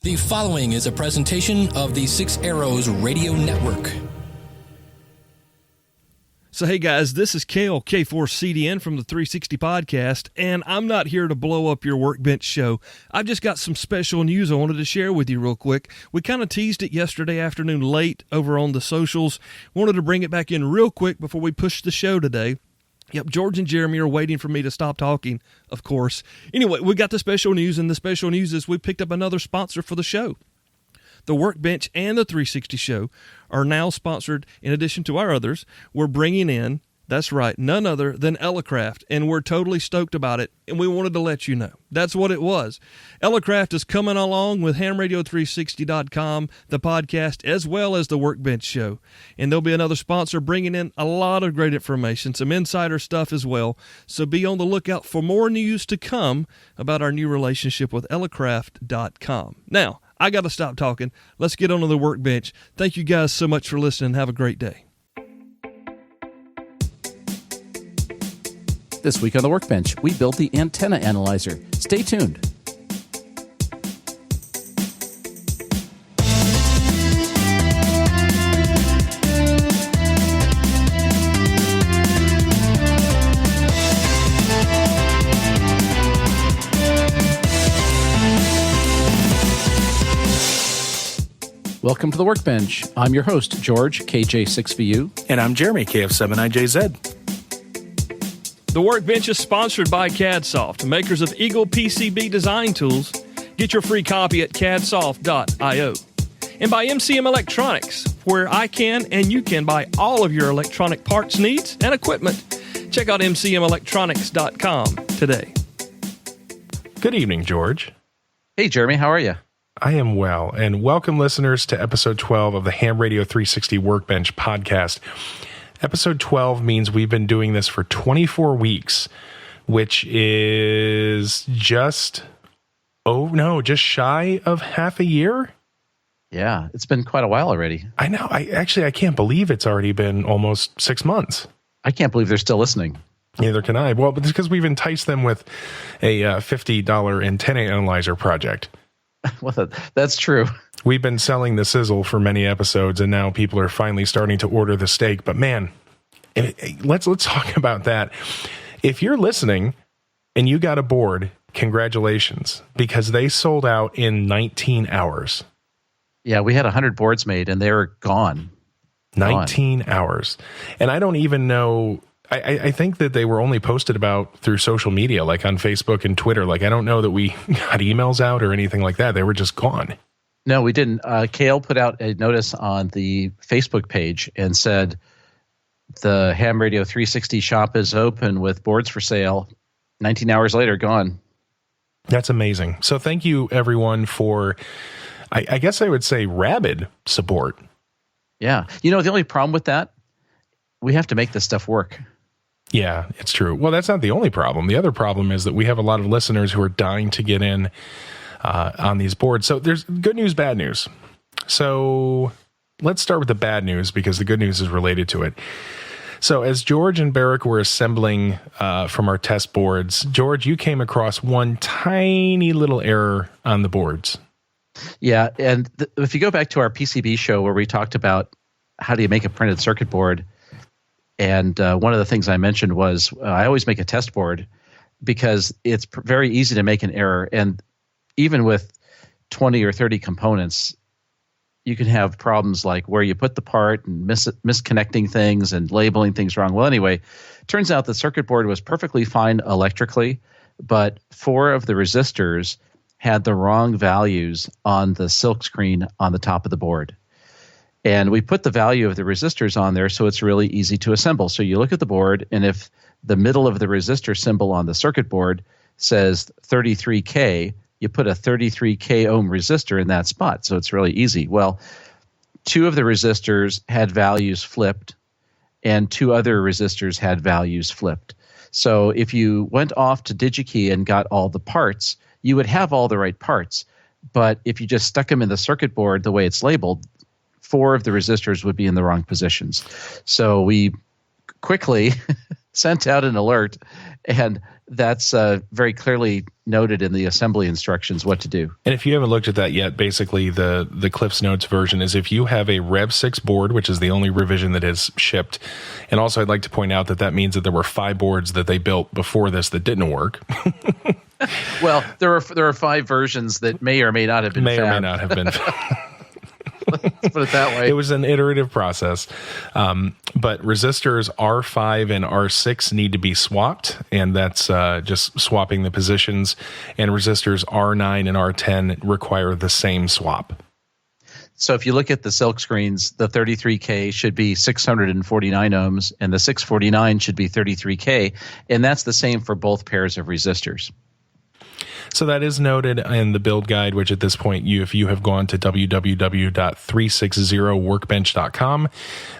The following is a presentation of the Six Arrows Radio Network. So hey guys, this is Kale, K4CDN from the 360 Podcast, and I'm not here to blow up your Workbench show. I've just got some special news I wanted to share with you real quick. We kind of teased it yesterday afternoon late over on the socials. Wanted to bring it back in real quick before we push the show today. Yep, George and Jeremy are waiting for me to stop talking, of course. Anyway, we got the special news, and the special news is we picked up another sponsor for the show. The Workbench and the 360 Show are now sponsored, in addition to our others. We're bringing in, that's right, none other than Elecraft, and we're totally stoked about it, and we wanted to let you know. That's what it was. Elecraft is coming along with hamradio360.com, the podcast, as well as the Workbench Show. And there'll be another sponsor bringing in a lot of great information, some insider stuff as well. So be on the lookout for more news to come about our new relationship with Elecraft.com. Now, I got to stop talking. Let's get on to the Workbench. Thank you guys so much for listening. Have a great day. This week on the Workbench, we built the antenna analyzer. Stay tuned. Welcome to the Workbench. I'm your host, George, KJ6VU. And I'm Jeremy, KF7IJZ. The Workbench is sponsored by CADSoft, makers of Eagle PCB design tools. Get your free copy at cadsoft.io. And by MCM Electronics, where I can and you can buy all of your electronic parts needs and equipment. Check out mcmelectronics.com today. Good evening, George. Hey, Jeremy, how are you? I am well, and welcome listeners to episode 12 of the Ham Radio 360 Workbench podcast. Episode 12 means we've been doing this for 24 weeks, which is just shy of half a year. Yeah, it's been quite a while already. I know. I can't believe it's already been almost 6 months. I can't believe they're still listening. Neither can I. Well, but it's because we've enticed them with a $50 antenna analyzer project. Well, that's true. We've been selling the sizzle for many episodes, and now people are finally starting to order the steak. But man, let's talk about that. If you're listening and you got a board, congratulations, because they sold out in 19 hours. Yeah, we had 100 boards made, and they were gone. 19 hours. And I don't even know... I think that they were only posted about through social media, like on Facebook and Twitter. Like, I don't know that we got emails out or anything like that. They were just gone. No, we didn't. Kale put out a notice on the Facebook page and said the Ham Radio 360 shop is open with boards for sale. 19 hours later, gone. That's amazing. So thank you, everyone, for, I guess I would say, rabid support. Yeah. You know, the only problem with that, we have to make this stuff work. Yeah, it's true. Well, that's not the only problem. The other problem is that we have a lot of listeners who are dying to get in on these boards. So there's good news, bad news. So let's start with the bad news because the good news is related to it. So as George and Barrick were assembling from our test boards, George, you came across one tiny little error on the boards. Yeah, and if you go back to our PCB show where we talked about how do you make a printed circuit board, and one of the things I mentioned was I always make a test board because it's very easy to make an error. And even with 20 or 30 components, you can have problems like where you put the part and misconnecting things and labeling things wrong. Well, anyway, turns out the circuit board was perfectly fine electrically, but 4 of the resistors had the wrong values on the silk screen on the top of the board. And we put the value of the resistors on there so it's really easy to assemble. So you look at the board, and if the middle of the resistor symbol on the circuit board says 33K, you put a 33K ohm resistor in that spot. So it's really easy. Well, 2 of the resistors had values flipped, and 2 other resistors had values flipped. So if you went off to DigiKey and got all the parts, you would have all the right parts. But if you just stuck them in the circuit board the way it's labeled, 4 of the resistors would be in the wrong positions. So we quickly sent out an alert, and that's very clearly noted in the assembly instructions what to do. And if you haven't looked at that yet, basically the Cliff's Notes version is if you have a Rev 6 board, which is the only revision that is shipped. And also I'd like to point out that means that there were 5 boards that they built before this that didn't work. Well, there are 5 versions that may or may not have been May found. or may not have been. Let's put it that way. It was an iterative process. But resistors R5 and R6 need to be swapped, and that's just swapping the positions. And resistors R9 and R10 require the same swap. So if you look at the silk screens, the 33K should be 649 ohms, and the 649 should be 33K, and that's the same for both pairs of resistors. So that is noted in the build guide, which at this point, if you have gone to www.360workbench.com,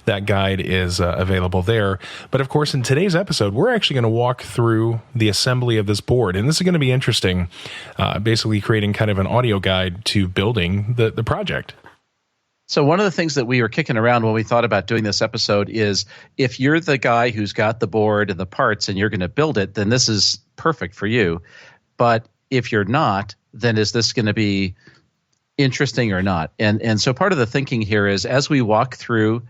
that guide is available there. But of course, in today's episode, we're actually going to walk through the assembly of this board. And this is going to be interesting, basically creating kind of an audio guide to building the project. So one of the things that we were kicking around when we thought about doing this episode is if you're the guy who's got the board and the parts and you're going to build it, then this is perfect for you. But if you're not, then is this going to be interesting or not? And so part of the thinking here is as we walk through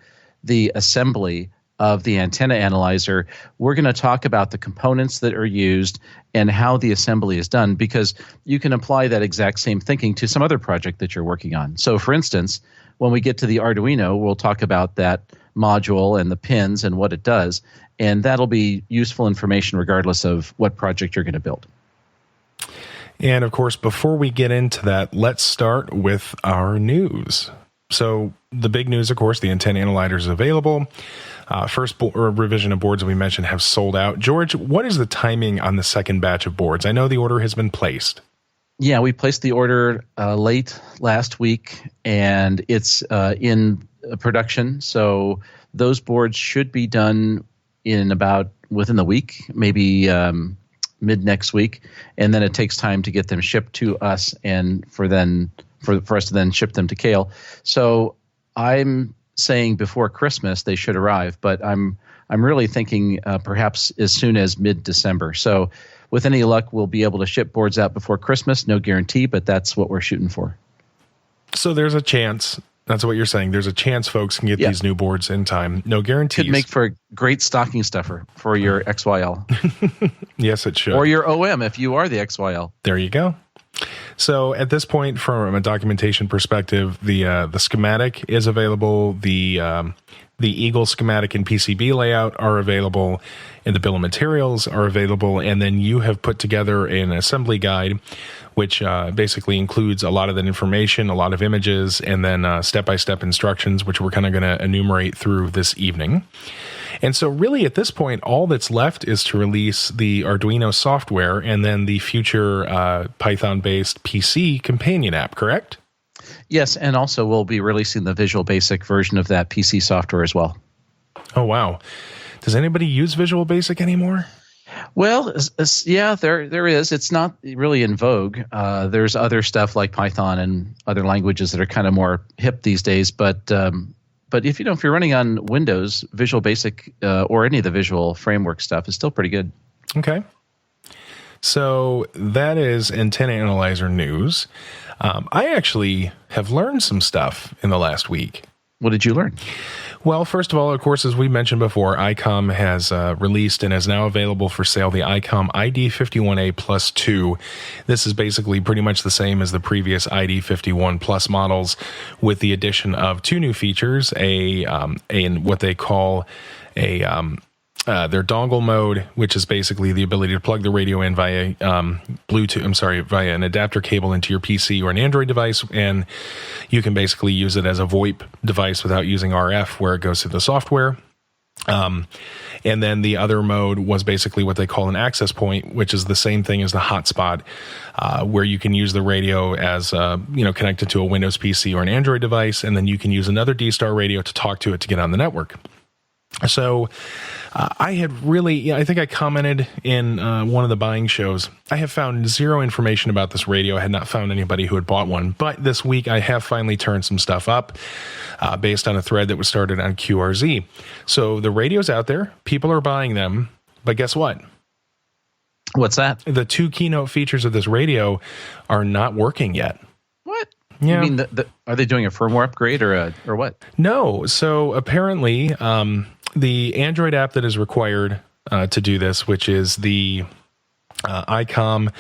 the assembly of the antenna analyzer, we're going to talk about the components that are used and how the assembly is done, because you can apply that exact same thinking to some other project that you're working on. So for instance, when we get to the Arduino, we'll talk about that module and the pins and what it does, and that'll be useful information regardless of what project you're going to build. And of course, before we get into that, let's start with our news. So the big news, of course, the antenna analyzer is available. First revision of boards that we mentioned have sold out. George, what is the timing on the second batch of boards? I know the order has been placed. Yeah, we placed the order late last week, and it's in production. So those boards should be done within the week, maybe mid next week, and then it takes time to get them shipped to us and for us to then ship them to Kale. So I'm saying before Christmas they should arrive, but I'm really thinking perhaps as soon as mid-December. So with any luck, we'll be able to ship boards out before Christmas. No guarantee, but that's what we're shooting for. So there's a chance. That's what you're saying. There's a chance folks can get these new boards in time. No guarantees. Could make for a great stocking stuffer for your XYL. Yes, it should. Or your OM if you are the XYL. There you go. So at this point, from a documentation perspective, the schematic is available. The Eagle schematic and PCB layout are available, and the bill of materials are available. And then you have put together an assembly guide, which basically includes a lot of that information, a lot of images, and then step-by-step instructions, which we're kind of going to enumerate through this evening. And so really at this point, all that's left is to release the Arduino software and then the future Python-based PC companion app, correct? Yes, and also we'll be releasing the Visual Basic version of that PC software as well. Oh, wow. Does anybody use Visual Basic anymore? Well, yeah, there is. It's not really in vogue. There's other stuff like Python and other languages that are kind of more hip these days. But if you're running on Windows, Visual Basic or any of the visual framework stuff is still pretty good. Okay. So that is Antenna Analyzer news. I actually have learned some stuff in the last week. What did you learn? Well, first of all, of course, as we mentioned before, ICOM has released and is now available for sale the ICOM ID51A Plus 2. This is basically pretty much the same as the previous ID51 Plus models, with the addition of 2 new features, what they call their dongle mode, which is basically the ability to plug the radio in via via an adapter cable into your PC or an Android device, and you can basically use it as a VoIP device without using RF, where it goes through the software. And then the other mode was basically what they call an access point, which is the same thing as the hotspot, where you can use the radio as connected to a Windows PC or an Android device, and then you can use another D-Star radio to talk to it to get on the network. So I had really, I think I commented in one of the buying shows, I have found zero information about this radio. I had not found anybody who had bought one. But this week I have finally turned some stuff up based on a thread that was started on QRZ. So the radio's out there. People are buying them. But guess what? What's that? The 2 keynote features of this radio are not working yet. What? Yeah. You mean, are they doing a firmware upgrade or what? No. So apparently, the Android app that is required to do this, which is the ICOM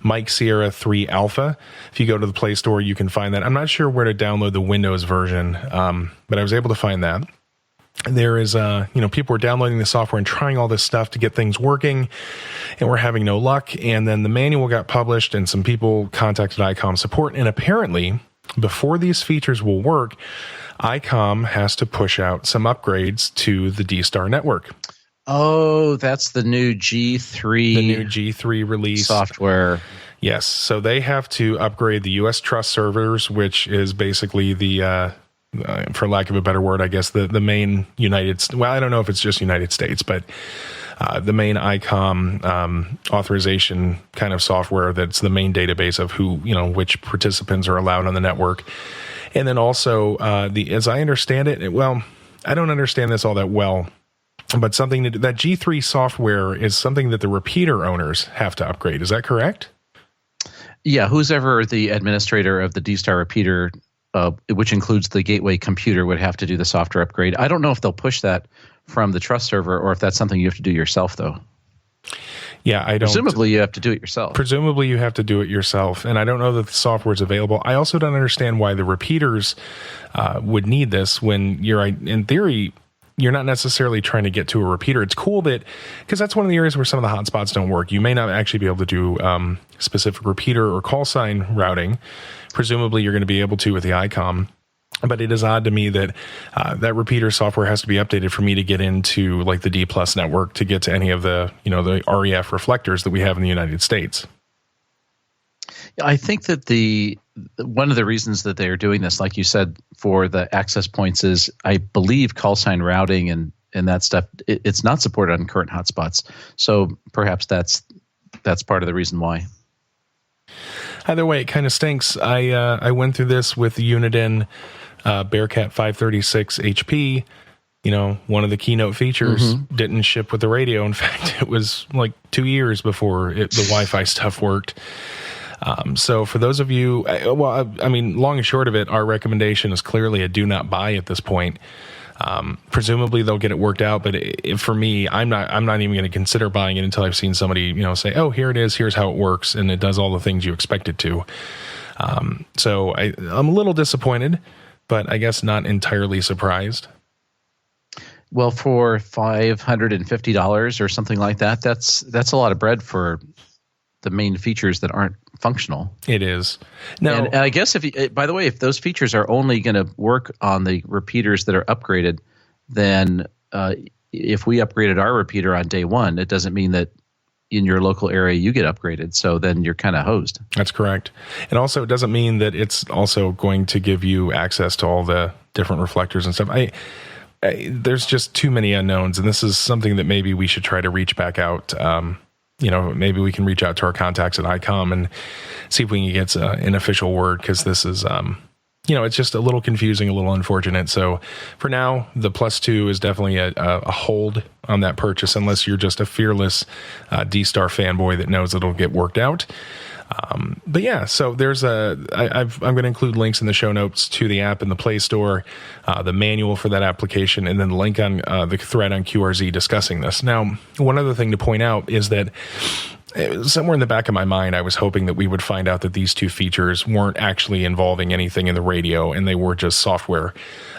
Mike Sierra 3 Alpha. If you go to the Play Store, you can find that. I'm not sure where to download the Windows version, but I was able to find that. There is, people are downloading the software and trying all this stuff to get things working, and we're having no luck. And then the manual got published, and some people contacted ICOM support. And apparently, before these features will work, ICOM has to push out some upgrades to the D-Star network. Oh, that's the new G3. The new G3 release. Software. Yes. So they have to upgrade the US Trust servers, which is basically the, for lack of a better word, I guess, the main I don't know if it's just United States, but the main ICOM authorization kind of software that's the main database of who, which participants are allowed on the network. And then also, as I understand it, I don't understand this all that well, but that G3 software is something that the repeater owners have to upgrade. Is that correct? Yeah, who's ever the administrator of the D-Star repeater, which includes the gateway computer, would have to do the software upgrade. I don't know if they'll push that from the trust server or if that's something you have to do yourself, though. Yeah, I don't. Presumably, you have to do it yourself. Presumably, you have to do it yourself, and I don't know that the software is available. I also don't understand why the repeaters would need this when in theory, you're not necessarily trying to get to a repeater. It's cool because that's one of the areas where some of the hotspots don't work. You may not actually be able to do specific repeater or call sign routing. Presumably, you're going to be able to with the ICOM. But it is odd to me that that repeater software has to be updated for me to get into like the D+ network to get to any of the the REF reflectors that we have in the United States. I think that one of the reasons that they are doing this, like you said, for the access points is, I believe, call sign routing and that stuff. It's not supported on current hotspots, so perhaps that's part of the reason why. Either way, it kind of stinks. I went through this with the Uniden Bearcat 536 HP. One of the keynote features didn't ship with the radio. In fact, it was like 2 years before the Wi-Fi stuff worked. So for those of you, long and short of it, our recommendation is clearly a do not buy at this point. Presumably they'll get it worked out, but for me, I'm not even going to consider buying it until I've seen somebody, say, oh, here it is, here's how it works, and it does all the things you expect it to. So I'm a little disappointed, but I guess not entirely surprised. Well, for $550 or something like that, that's a lot of bread for the main features that aren't functional. It is. Now, and I guess by the way, if those features are only going to work on the repeaters that are upgraded, then if we upgraded our repeater on day one, it doesn't mean that in your local area you get upgraded. So then you're kind of hosed. That's correct. And also, it doesn't mean that it's also going to give you access to all the different reflectors and stuff. There's just too many unknowns, and this is something that maybe we should try to reach back out. Maybe we can reach out to our contacts at ICOM and see if we can get an official word, because this is, it's just a little confusing, a little unfortunate. So for now, the +2 is definitely a hold on that purchase, unless you're just a fearless D-Star fanboy that knows it'll get worked out. But yeah, so there's I'm going to include links in the show notes to the app in the Play Store, the manual for that application, and then the link on the thread on QRZ discussing this. Now, one other thing to point out is that somewhere in the back of my mind, I was hoping that we would find out that these two features weren't actually involving anything in the radio and they were just software.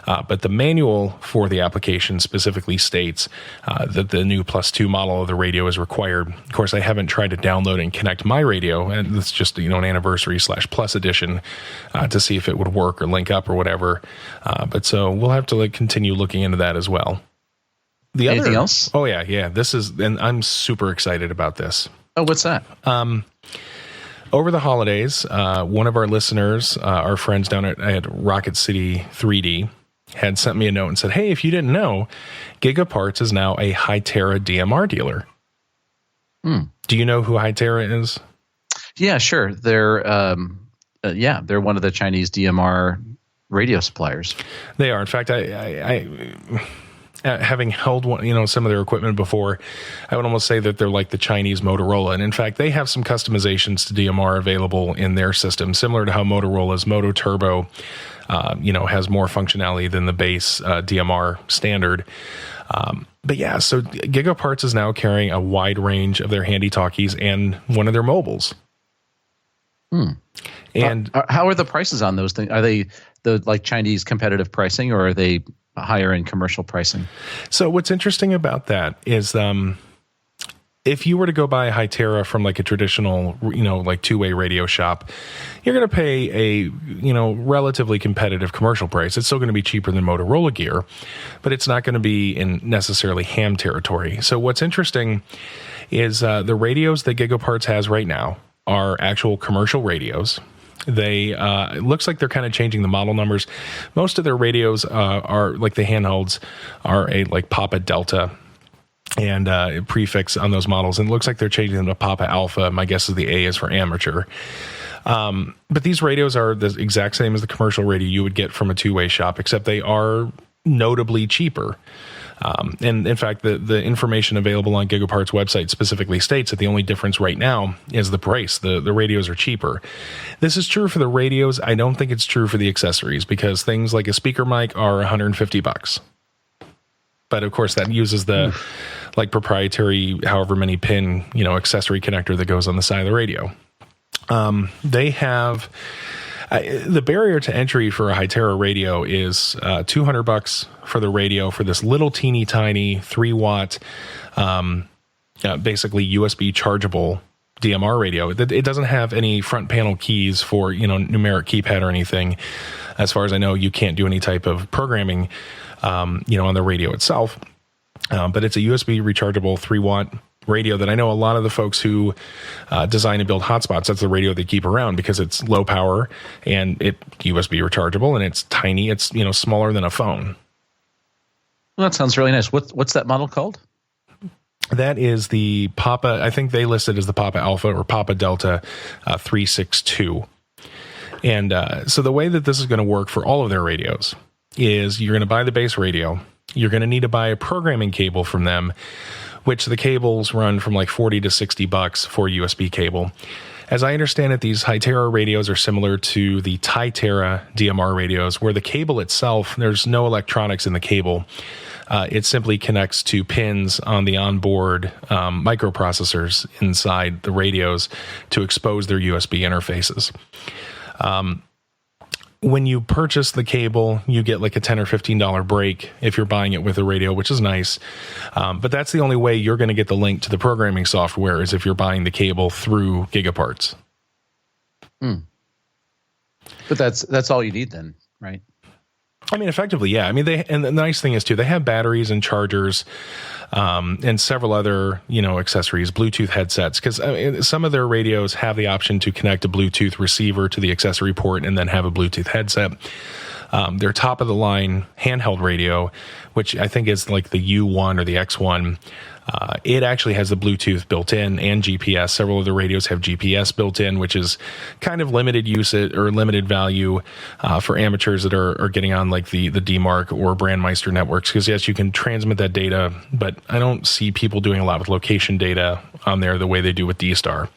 But the manual for the application specifically states that the new +2 model of the radio is required. Of course, I haven't tried to download and connect my radio, and it's just an anniversary /plus edition to see if it would work or link up or whatever. But so we'll have to continue looking into that as well. Anything else? Oh yeah. And I'm super excited about this. Oh, what's that? Over the holidays, one of our listeners, our friends down at Rocket City 3D, had sent me a note and said, hey, if you didn't know, Gigaparts is now a Hytera DMR dealer. Do you know who Hytera is? Yeah, sure. They're one of the Chinese DMR radio suppliers. They are. In fact, having held one, some of their equipment before, I would almost say that they're like the Chinese Motorola. And in fact, they have some customizations to DMR available in their system, similar to how Motorola's Moto Turbo, has more functionality than the base DMR standard. But yeah, so GigaParts is now carrying a wide range of their handy talkies and one of their mobiles. And how are the prices on those things? Are they the like Chinese competitive pricing, or are they higher in commercial pricing? So what's interesting about that is if you were to go buy a Hytera from like a traditional, like two-way radio shop, you're going to pay a, relatively competitive commercial price. It's still going to be cheaper than Motorola gear, but it's not going to be in necessarily ham territory. So what's interesting is the radios that GigaParts has right now are actual commercial radios. They it looks like they're kind of changing the model numbers. Most of their radios are like the handhelds are a like Papa Delta and prefix on those models, and it looks like they're changing them to Papa Alpha. My guess is the A is for amateur. But these radios are the exact same as the commercial radio you would get from a two-way shop, except they are notably cheaper. And in fact, the information available on GigaParts' website specifically states that the only difference right now is the price. The radios are cheaper. This is true for the radios. I don't think it's true for the accessories, because things like a speaker mic are $150. But of course, that uses the like proprietary, however many pin, accessory connector that goes on the side of the radio. They have the barrier to entry for a Hytera radio is $200 for the radio for this little teeny tiny 3-watt, basically USB chargeable DMR radio. It doesn't have any front panel keys for numeric keypad or anything. As far as I know, you can't do any type of programming, on the radio itself. But it's a USB rechargeable 3-watt radio that I know a lot of the folks who design and build hotspots, that's the radio they keep around because it's low power and it USB rechargeable and it's tiny. It's, smaller than a phone. Well, that sounds really nice. What's that model called? That is the Papa, I think they listed as the Papa Alpha or Papa Delta 362. And so the way that this is going to work for all of their radios is you're going to buy the base radio. You're going to need to buy a programming cable from them, which the cables run from like $40 to $60 for a USB cable. As I understand it, these Hytera radios are similar to the Tytera DMR radios, where the cable itself, there's no electronics in the cable. It simply connects to pins on the onboard microprocessors inside the radios to expose their USB interfaces. When you purchase the cable, you get like a $10 or $15 break if you're buying it with a radio, which is nice. But that's the only way you're going to get the link to the programming software is if you're buying the cable through GigaParts. But that's all you need then, right? I mean, effectively, yeah. I mean, and the nice thing is too, they have batteries and chargers, and several other, accessories, Bluetooth headsets, because some of their radios have the option to connect a Bluetooth receiver to the accessory port and then have a Bluetooth headset. Their top of the line handheld radio, which I think is like the U1 or the X1, it actually has the Bluetooth built in and GPS. Several of the radios have GPS built in, which is kind of limited use or limited value for amateurs that are getting on like the DMARC or Brandmeister networks. Because yes, you can transmit that data, but I don't see people doing a lot with location data on there the way they do with D-Star.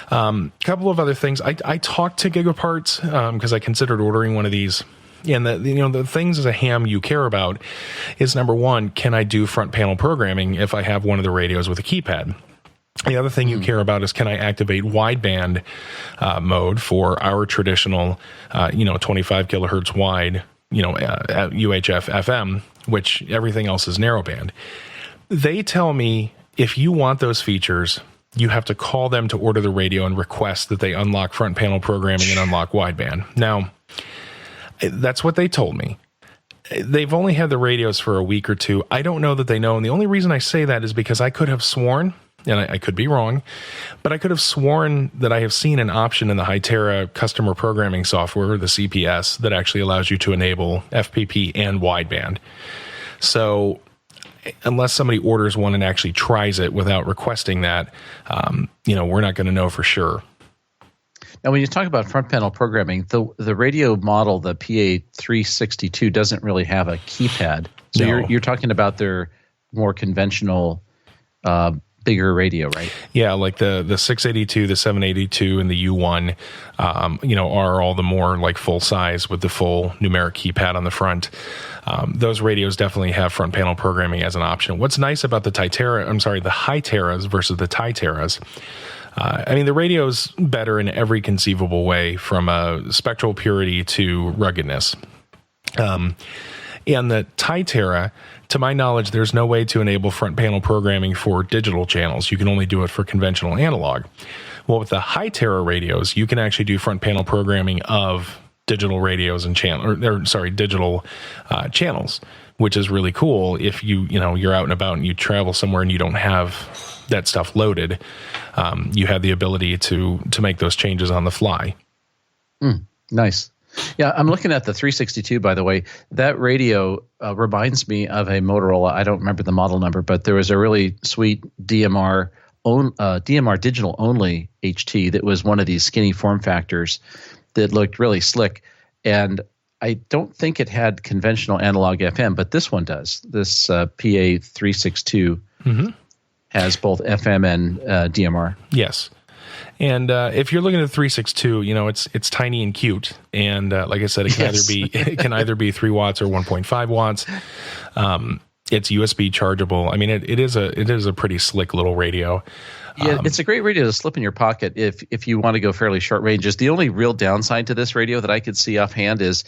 Couple of other things. I talked to GigaParts because I considered ordering one of these. And the things as a ham you care about is, number one, can I do front panel programming if I have one of the radios with a keypad? The other thing you care about is, can I activate wideband mode for our traditional, 25 kilohertz wide, UHF FM, which everything else is narrowband. They tell me if you want those features, you have to call them to order the radio and request that they unlock front panel programming and unlock wideband. Now, that's what they told me. They've only had the radios for a week or two. I don't know that they know. And the only reason I say that is because I could have sworn, and I could be wrong, but I could have sworn that I have seen an option in the Hytera customer programming software, the CPS, that actually allows you to enable FPP and wideband. So unless somebody orders one and actually tries it without requesting that, we're not going to know for sure. Now, when you talk about front panel programming, the radio model, the PA362, doesn't really have a keypad. So No. you're talking about their more conventional, bigger radio, right? Yeah, like the 682, the 782, and the U1, are all the more like full size with the full numeric keypad on the front. Those radios definitely have front panel programming as an option. What's nice about the Hyteras versus the Titeras, the radio's better in every conceivable way, from spectral purity to ruggedness. And the Titera, to my knowledge, there's no way to enable front panel programming for digital channels. You can only do it for conventional analog. Well, with the Hytera radios, you can actually do front panel programming of digital radios and digital channels, which is really cool. If you're out and about and you travel somewhere and you don't have that stuff loaded, you have the ability to make those changes on the fly. Nice. Yeah, I'm looking at the 362, by the way. That radio reminds me of a Motorola. I don't remember the model number, but there was a really sweet DMR digital only HT that was one of these skinny form factors that looked really slick. And I don't think it had conventional analog FM, but this one does. This PA 362 has both FM and DMR. Yes. And if you're looking at the 362, it's tiny and cute, and like I said, it can either be 3 watts or 1.5 watts. It's USB chargeable. It is a pretty slick little radio. Yeah, it's a great radio to slip in your pocket if you want to go fairly short ranges. The only real downside to this radio that I could see offhand is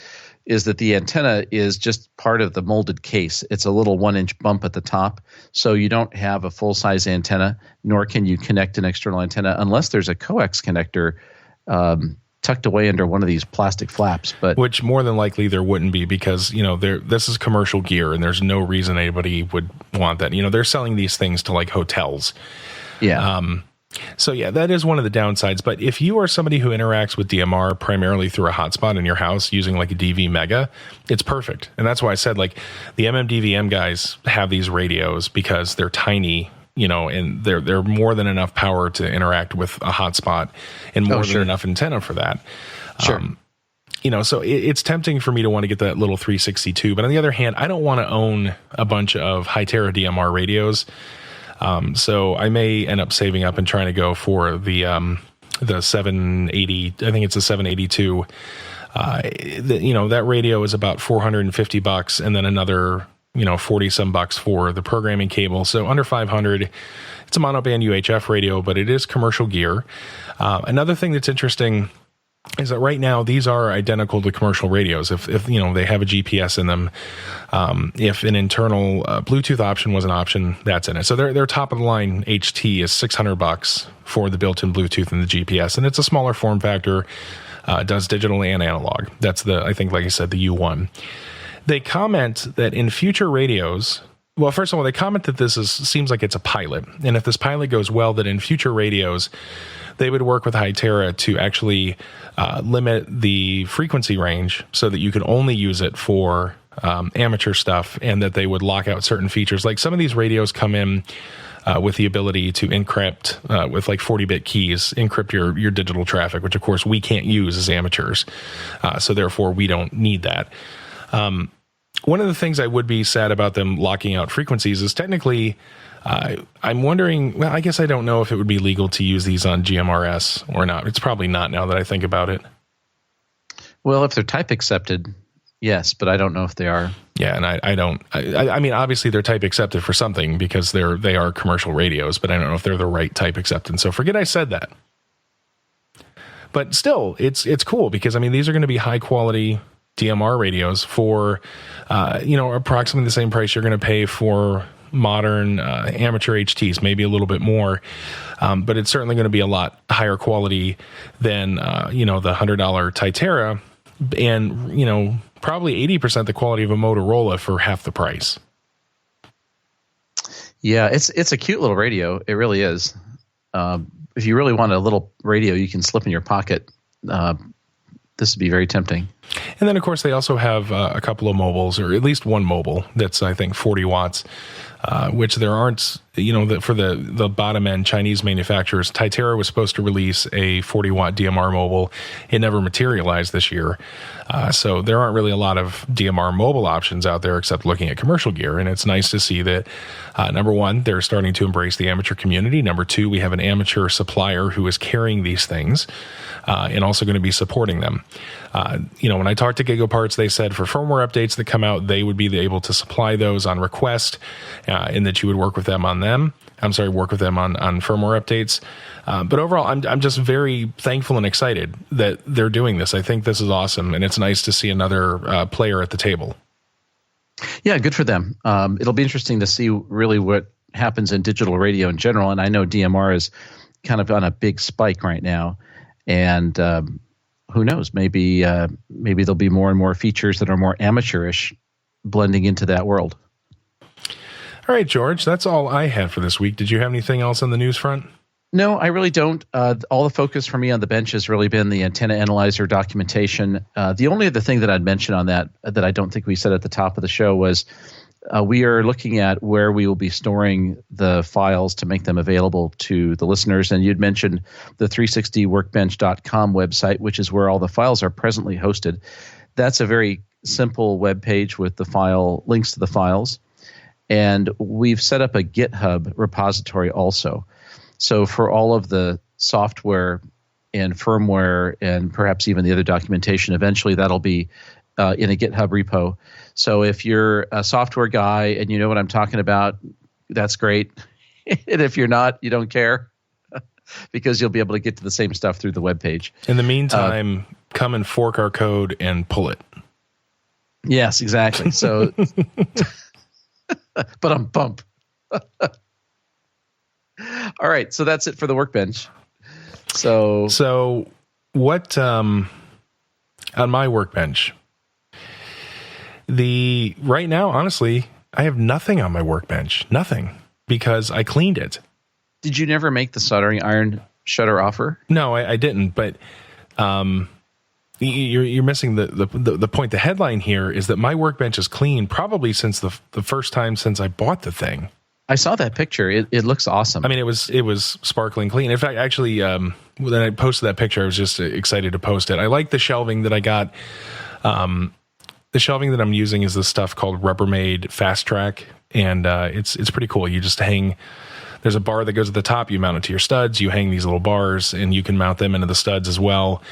that the antenna is just part of the molded case. It's a little 1-inch bump at the top, so you don't have a full-size antenna, nor can you connect an external antenna unless there's a coax connector tucked away under one of these plastic flaps. But which more than likely there wouldn't be, because this is commercial gear, and there's no reason anybody would want that. They're selling these things to like hotels. Yeah. So yeah, that is one of the downsides. But if you are somebody who interacts with DMR primarily through a hotspot in your house using like a DV Mega, it's perfect. And that's why I said, like, the MMDVM guys have these radios because they're tiny, and they're more than enough power to interact with a hotspot, and more than enough antenna for that. Sure. So it's tempting for me to want to get that little 362. But on the other hand, I don't want to own a bunch of Hytera DMR radios. So I may end up saving up and trying to go for the 780. I think it's a 782. That radio is about $450, and then another 40 some bucks for the programming cable. So under 500. It's a monoband UHF radio, but it is commercial gear. Another thing that's interesting is that right now these are identical to commercial radios. If they have a GPS in them, if an internal Bluetooth option was an option, that's in it. So their top of the line HT is $600 for the built-in Bluetooth and the GPS, and it's a smaller form factor. Does digital and analog. That's I think, like I said, the U1. They comment that in future radios. Well, first of all, they comment that this seems like it's a pilot, and if this pilot goes well, that in future radios they would work with Hytera to actually limit the frequency range so that you could only use it for amateur stuff, and that they would lock out certain features. Like some of these radios come in with the ability to encrypt with like 40-bit keys, encrypt your digital traffic, which of course we can't use as amateurs. So therefore we don't need that. One of the things I would be sad about them locking out frequencies is technically, I'm wondering, well, I guess I don't know if it would be legal to use these on GMRS or not. It's probably not, now that I think about it. Well, if they're type accepted, yes, but I don't know if they are. Yeah, and I mean, obviously they're type accepted for something because they are commercial radios, but I don't know if they're the right type acceptance. So forget I said that. But still, it's cool because, these are going to be high quality DMR radios for, approximately the same price you're going to pay for modern amateur HTs, maybe a little bit more, but it's certainly going to be a lot higher quality than the $100 Titera, and probably 80% the quality of a Motorola for half the price. Yeah, it's a cute little radio. It really is. If you really want a little radio you can slip in your pocket, this would be very tempting. And then, of course, they also have a couple of mobiles, or at least one mobile that's, I think, 40 watts, which there aren't, for the bottom end Chinese manufacturers. Titera was supposed to release a 40 watt DMR mobile. It never materialized this year. So there aren't really a lot of DMR mobile options out there except looking at commercial gear. And it's nice to see that, number one, they're starting to embrace the amateur community. Number two, we have an amateur supplier who is carrying these things and also going to be supporting them. When I talked to GigaParts, they said for firmware updates that come out, they would be able to supply those on request, and that you would work with them on them. Work with them on firmware updates. But overall, I'm just very thankful and excited that they're doing this. I think this is awesome, and it's nice to see another player at the table. Yeah, good for them. It'll be interesting to see really what happens in digital radio in general. And I know DMR is kind of on a big spike right now, and who knows? Maybe there'll be more and more features that are more amateurish, blending into that world. All right, George, that's all I had for this week. Did you have anything else on the news front? No, I really don't. All the focus for me on the bench has really been the antenna analyzer documentation. The only other thing that I'd mention on that I don't think we said at the top of the show was we are looking at where we will be storing the files to make them available to the listeners. And you'd mentioned the 360workbench.com website, which is where all the files are presently hosted. That's a very simple web page with the links to the files. And we've set up a GitHub repository also. So for all of the software and firmware and perhaps even the other documentation, eventually that'll be in a GitHub repo. So if you're a software guy and you know what I'm talking about, that's great. And if you're not, you don't care because you'll be able to get to the same stuff through the web page. In the meantime, come and fork our code and pull it. Yes, exactly. So, but I'm bump. All right, so that's it for the workbench. So what on my workbench? Right now, honestly, I have nothing on my workbench. Nothing, because I cleaned it. Did you never make the soldering iron shutter offer? No, I didn't. But you're missing the point. The headline here is that my workbench is clean, probably since the first time since I bought the thing. I saw that picture. It looks awesome. I mean, it was sparkling clean. In fact, actually, when I posted that picture, I was just excited to post it. I like the shelving that I got. The shelving that I'm using is this stuff called Rubbermaid Fast Track, and it's pretty cool. You just hang. There's a bar that goes at the top. You mount it to your studs. You hang these little bars, and you can mount them into the studs as well.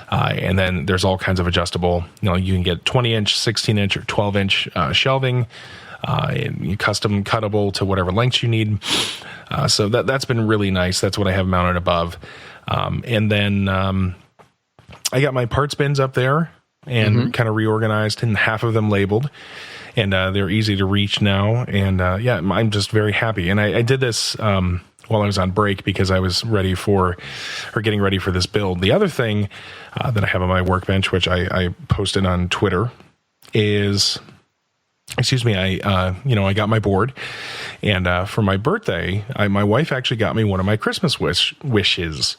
And then there's all kinds of adjustable. You can get 20-inch, 16-inch, or 12-inch shelving. And custom cuttable to whatever lengths you need. So that's been really nice. That's what I have mounted above. And then I got my parts bins up there and kind of reorganized, and half of them labeled. And they're easy to reach now. And I'm just very happy. And I did this while I was on break because I was getting ready for this build. The other thing that I have on my workbench, which I posted on Twitter, is... I got my board, and for my birthday, my wife actually got me one of my Christmas wishes,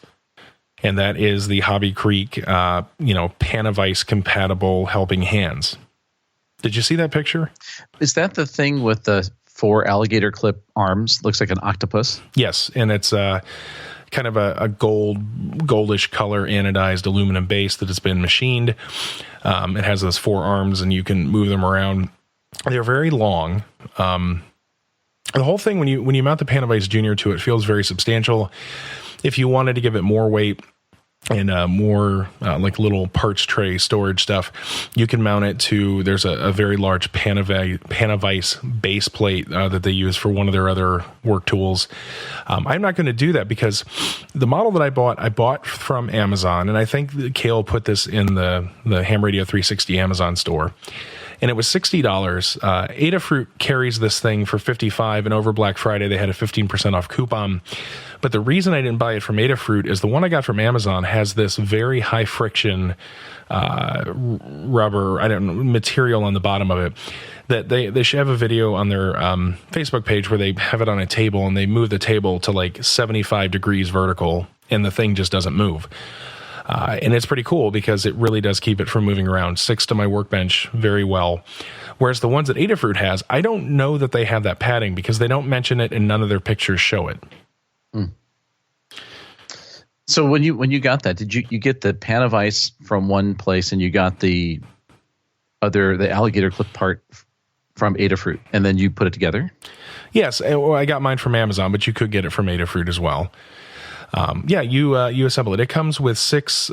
and that is the Hobby Creek, Panavice compatible helping hands. Did you see that picture? Is that the thing with the 4 alligator clip arms? Looks like an octopus. Yes, and it's kind of a goldish color anodized aluminum base that has been machined. It has those 4 arms, and you can move them around. They're very long. The whole thing, when you mount the Panavice Junior to it, feels very substantial. If you wanted to give it more weight and more like little parts tray storage stuff, you can mount it to, there's a very large Panavice base plate that they use for one of their other work tools. I'm not going to do that because the model that I bought from Amazon, and I think Cale put this in the Ham Radio 360 Amazon store. And it was $60. Adafruit carries this thing for $55, and over Black Friday they had a 15% off coupon. But the reason I didn't buy it from Adafruit is the one I got from Amazon has this very high friction rubber, material on the bottom of it. That they should have a video on their Facebook page where they have it on a table and they move the table to like 75 degrees vertical, and the thing just doesn't move. And it's pretty cool because it really does keep it from moving around. 6 to my workbench very well. Whereas the ones that Adafruit has, I don't know that they have that padding because they don't mention it and none of their pictures show it. So when you got that, did you get the Panavice from one place and you got the alligator clip part from Adafruit, and then you put it together? Yes, I got mine from Amazon, but you could get it from Adafruit as well. You assemble it. It comes with 6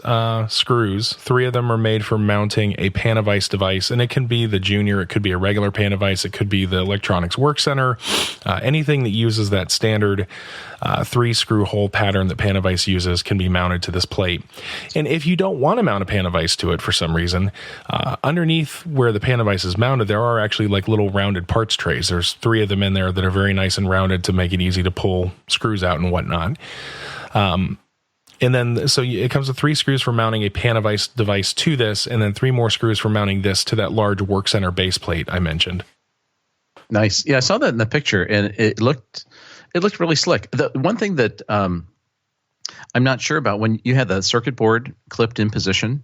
screws. 3 of them are made for mounting a Panavice device, and it can be the Junior, it could be a regular Panavice, it could be the Electronics Work Center, anything that uses that standard 3-screw hole pattern that Panavice uses can be mounted to this plate. And if you don't want to mount a Panavice to it for some reason, underneath where the Panavice is mounted, there are actually like little rounded parts trays. There's 3 of them in there that are very nice and rounded to make it easy to pull screws out and whatnot. And then, so it comes with 3 screws for mounting a Panavice device to this, and then 3 more screws for mounting this to that large Work Center base plate I mentioned. Nice. Yeah, I saw that in the picture, and it looked really slick. The one thing that I'm not sure about, when you had the circuit board clipped in position,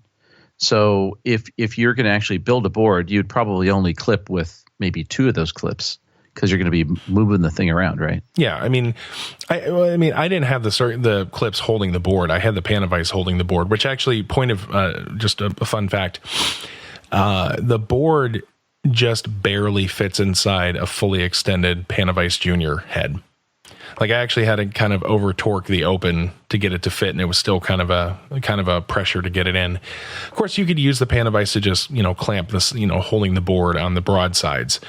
so if you're going to actually build a board, you'd probably only clip with maybe 2 of those clips, because you're going to be moving the thing around, right? Yeah, I didn't have the clips holding the board. I had the Panavice holding the board, which actually, just a fun fact, the board just barely fits inside a fully extended Panavice Junior head. Like, I actually had to kind of over torque the open to get it to fit, and it was still kind of a pressure to get it in. Of course, you could use the Panavice to just, clamp this, holding the board on the broad sides.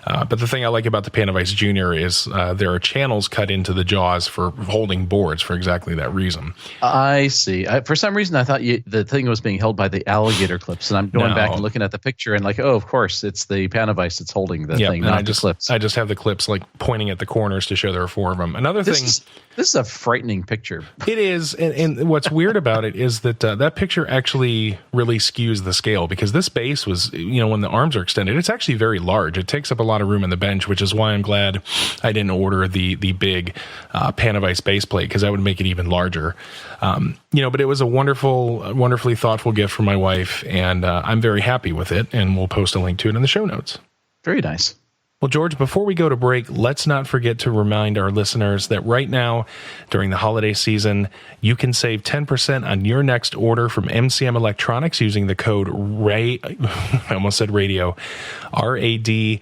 But the thing I like about the Panavice Junior is there are channels cut into the jaws for holding boards for exactly that reason. I see. For some reason, I thought the thing was being held by the alligator clips, and I'm going back and looking at the picture and like, oh, of course, it's the Panavice that's holding the thing, not the clips. I just have the clips like pointing at the corners to show there are 4 of them. Another thing. This is a frightening picture. It is, and what's weird about it is that that picture actually really skews the scale, because this base was, when the arms are extended, it's actually very large. It takes up a lot of room in the bench, which is why I'm glad I didn't order the big Panavice base plate, because that would make it even larger. But it was a wonderfully thoughtful gift from my wife, and I'm very happy with it, and we'll post a link to it in the show notes. Very nice. Well, George, before we go to break, let's not forget to remind our listeners that right now, during the holiday season, you can save 10% on your next order from MCM Electronics using the code I almost said radio, RAD10,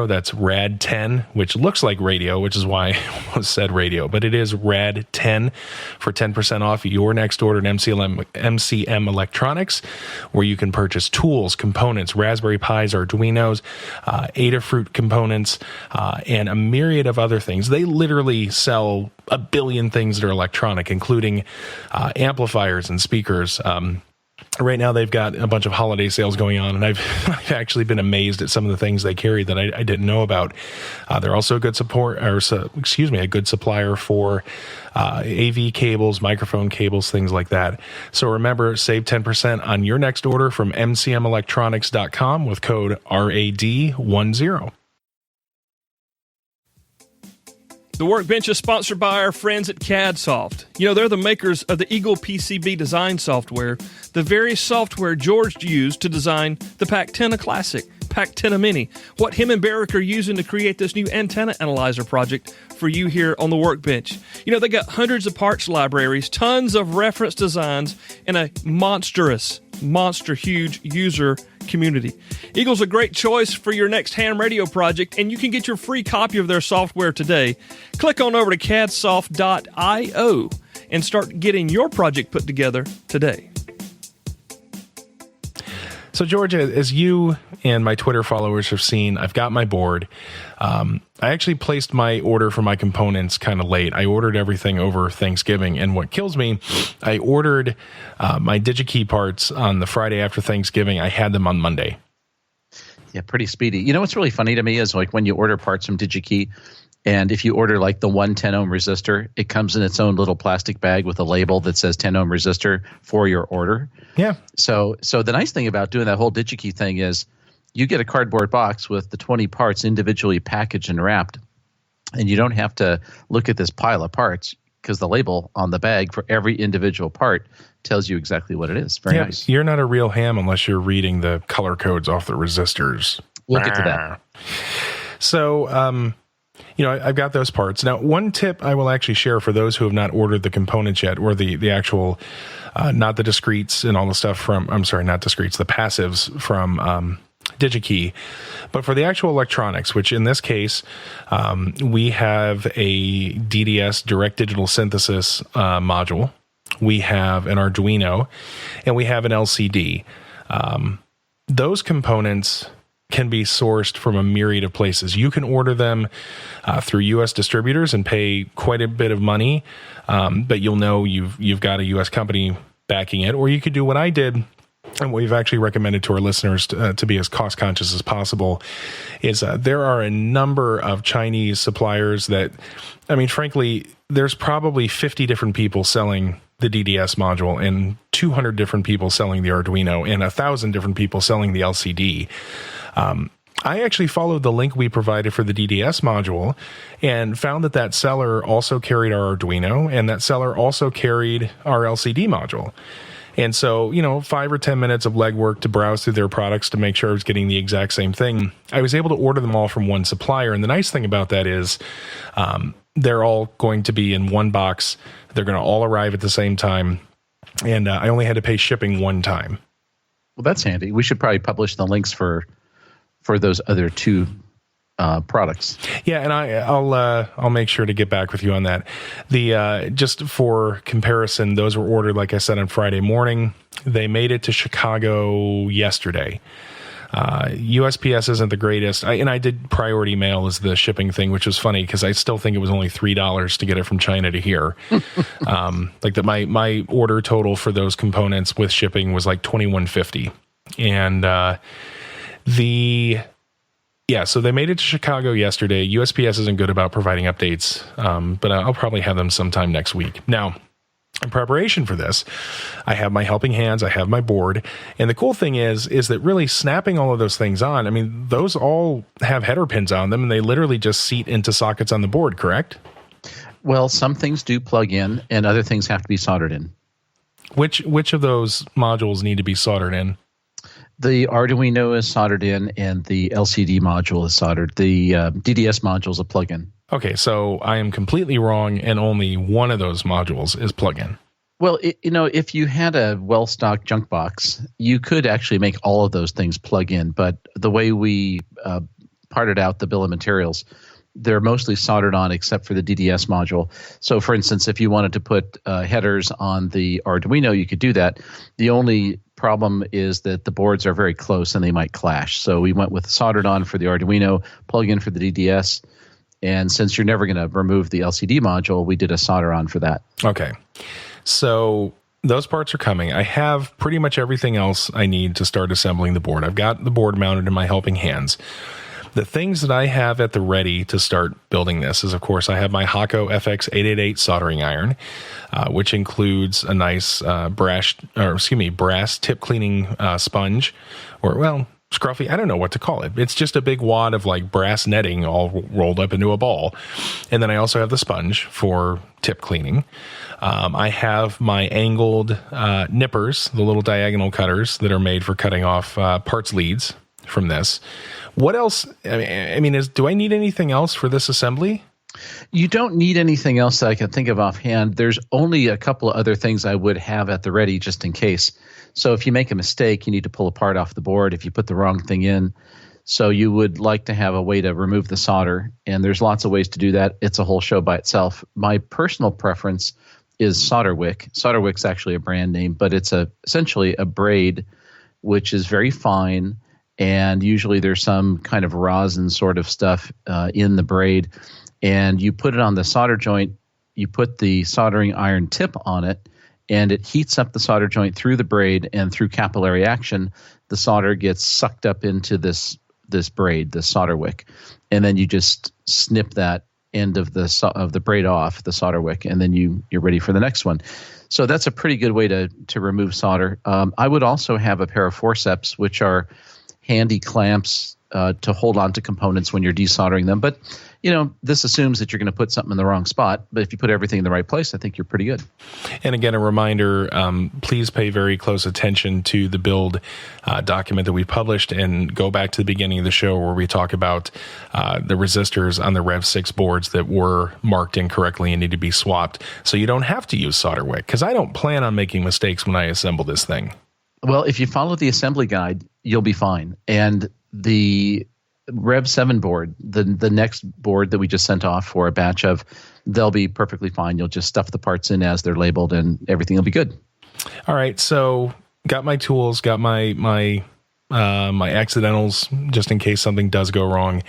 that's RAD10, which looks like radio, which is why I almost said radio, but it is RAD10 for 10% off your next order at MCM Electronics, where you can purchase tools, components, Raspberry Pis, Arduinos, Adafruit components, and a myriad of other things. They literally sell a billion things that are electronic, including amplifiers and speakers. Right now, they've got a bunch of holiday sales going on, and I've actually been amazed at some of the things they carry that I didn't know about. They're also a good a good supplier for AV cables, microphone cables, things like that. So remember, save 10% on your next order from mcmelectronics.com with code RAD10. The Workbench is sponsored by our friends at CADSoft. They're the makers of the Eagle PCB design software, the very software George used to design the Pactena Classic, Pactena Mini, what him and Barrick are using to create this new antenna analyzer project for you here on the Workbench. They got hundreds of parts libraries, tons of reference designs, and a monster huge user community. Eagle's a great choice for your next ham radio project, and you can get your free copy of their software today. Click on over to cadsoft.io and start getting your project put together today. So, George, as you and my Twitter followers have seen, I've got my board. I actually placed my order for my components kind of late. I ordered everything over Thanksgiving, and what kills me, I ordered my DigiKey parts on the Friday after Thanksgiving. I had them on Monday. Yeah, pretty speedy. What's really funny to me is like when you order parts from DigiKey, and if you order like the 110 ohm resistor, it comes in its own little plastic bag with a label that says 10 ohm resistor for your order. Yeah. So the nice thing about doing that whole DigiKey thing is you get a cardboard box with the 20 parts individually packaged and wrapped, and you don't have to look at this pile of parts because the label on the bag for every individual part tells you exactly what it is. Very nice. You're not a real ham unless you're reading the color codes off the resistors. We'll get to that. So, I've got those parts. Now, one tip I will actually share for those who have not ordered the components yet, or the actual, not the discretes and all the stuff from, I'm sorry, not discretes, the passives from DigiKey, but for the actual electronics, which in this case, we have a DDS direct digital synthesis module, we have an Arduino, and we have an LCD. Those components can be sourced from a myriad of places. You can order them through U.S. distributors and pay quite a bit of money, but you'll know you've got a U.S. company backing it. Or you could do what I did, and what we've actually recommended to our listeners to be as cost conscious as possible, is there are a number of Chinese suppliers that, I mean, frankly, there's probably 50 different people selling the DDS module and 200 different people selling the Arduino and 1,000 different people selling the LCD. I actually followed the link we provided for the DDS module and found that seller also carried our Arduino, and that seller also carried our LCD module. And so, 5 or 10 minutes of legwork to browse through their products to make sure I was getting the exact same thing. I was able to order them all from one supplier. And the nice thing about that is they're all going to be in one box. They're going to all arrive at the same time. And I only had to pay shipping one time. Well, that's handy. We should probably publish the links for those other two products. Yeah, and I'll make sure to get back with you on that. The just for comparison, those were ordered, like I said, on Friday morning. They made it to Chicago yesterday. USPS isn't the greatest. I did priority mail as the shipping thing, which was funny because I still think it was only $3 to get it from China to here. My order total for those components with shipping was like $21.50, and so they made it to Chicago yesterday. USPS isn't good about providing updates, but I'll probably have them sometime next week. Now, in preparation for this, I have my helping hands, I have my board, and the cool thing is that really snapping all of those things on, I mean, those all have header pins on them, and they literally just seat into sockets on the board, correct? Well, some things do plug in, and other things have to be soldered in. Which of those modules need to be soldered in? The Arduino is soldered in, and the LCD module is soldered. The DDS module is a plug-in. Okay, so I am completely wrong, and only one of those modules is plug-in. Well, if you had a well-stocked junk box, you could actually make all of those things plug in. But the way we parted out the bill of materials, they're mostly soldered on except for the DDS module. So, for instance, if you wanted to put headers on the Arduino, you could do that. The only problem is that the boards are very close and they might clash. So we went with soldered on for the Arduino, plug in for the DDS. And since you're never going to remove the LCD module, we did a solder on for that. Okay. So those parts are coming. I have pretty much everything else I need to start assembling the board. I've got the board mounted in my helping hands. The things that I have at the ready to start building this is, of course, I have my Hakko FX888 soldering iron, which includes a nice brass tip cleaning sponge, scruffy. I don't know what to call it. It's just a big wad of like brass netting all rolled up into a ball. And then I also have the sponge for tip cleaning. I have my angled nippers, the little diagonal cutters that are made for cutting off parts leads from this. What else? I mean, do I need anything else for this assembly? You don't need anything else that I can think of offhand. There's only a couple of other things I would have at the ready just in case. So if you make a mistake, you need to pull a part off the board if you put the wrong thing in. So you would like to have a way to remove the solder, and there's lots of ways to do that. It's a whole show by itself. My personal preference is Solderwick. Solderwick's actually a brand name, but it's essentially a braid, which is very fine, and usually there's some kind of rosin sort of stuff in the braid, and you put it on the solder joint, you put the soldering iron tip on it, and it heats up the solder joint through the braid, and through capillary action, the solder gets sucked up into this braid, the solder wick, and then you just snip that end of the braid off, the solder wick, and then you're ready for the next one. So that's a pretty good way to remove solder. I would also have a pair of forceps, which are handy clamps to hold on to components when you're desoldering them. But this assumes that you're going to put something in the wrong spot, but if you put everything in the right place, I think you're pretty good. And again, a reminder, please pay very close attention to the build document that we published, and go back to the beginning of the show where we talk about the resistors on the Rev 6 boards that were marked incorrectly and need to be swapped, so you don't have to use solder wick, because I don't plan on making mistakes when I assemble this thing. Well, if you follow the assembly guide, you'll be fine. And the Rev 7 board, the next board that we just sent off for a batch of, they'll be perfectly fine. You'll just stuff the parts in as they're labeled and everything will be good. All right, so got my tools, got my accidentals just in case something does go wrong.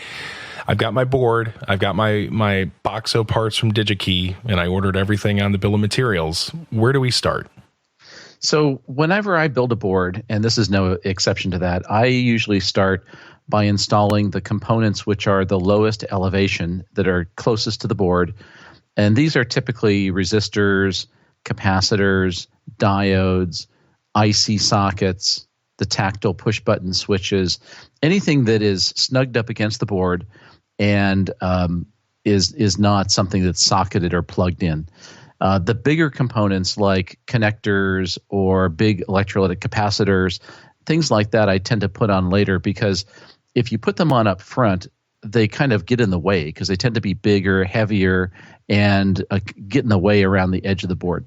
I've got my board, I've got my Boxo parts from DigiKey, and I ordered everything on the bill of materials. Where do we start? So whenever I build a board, and this is no exception to that, I usually start by installing the components which are the lowest elevation, that are closest to the board. And these are typically resistors, capacitors, diodes, IC sockets, the tactile push button switches, anything that is snugged up against the board and is not something that's socketed or plugged in. The bigger components like connectors or big electrolytic capacitors, things like that, I tend to put on later, because if you put them on up front, they kind of get in the way because they tend to be bigger, heavier, and get in the way around the edge of the board.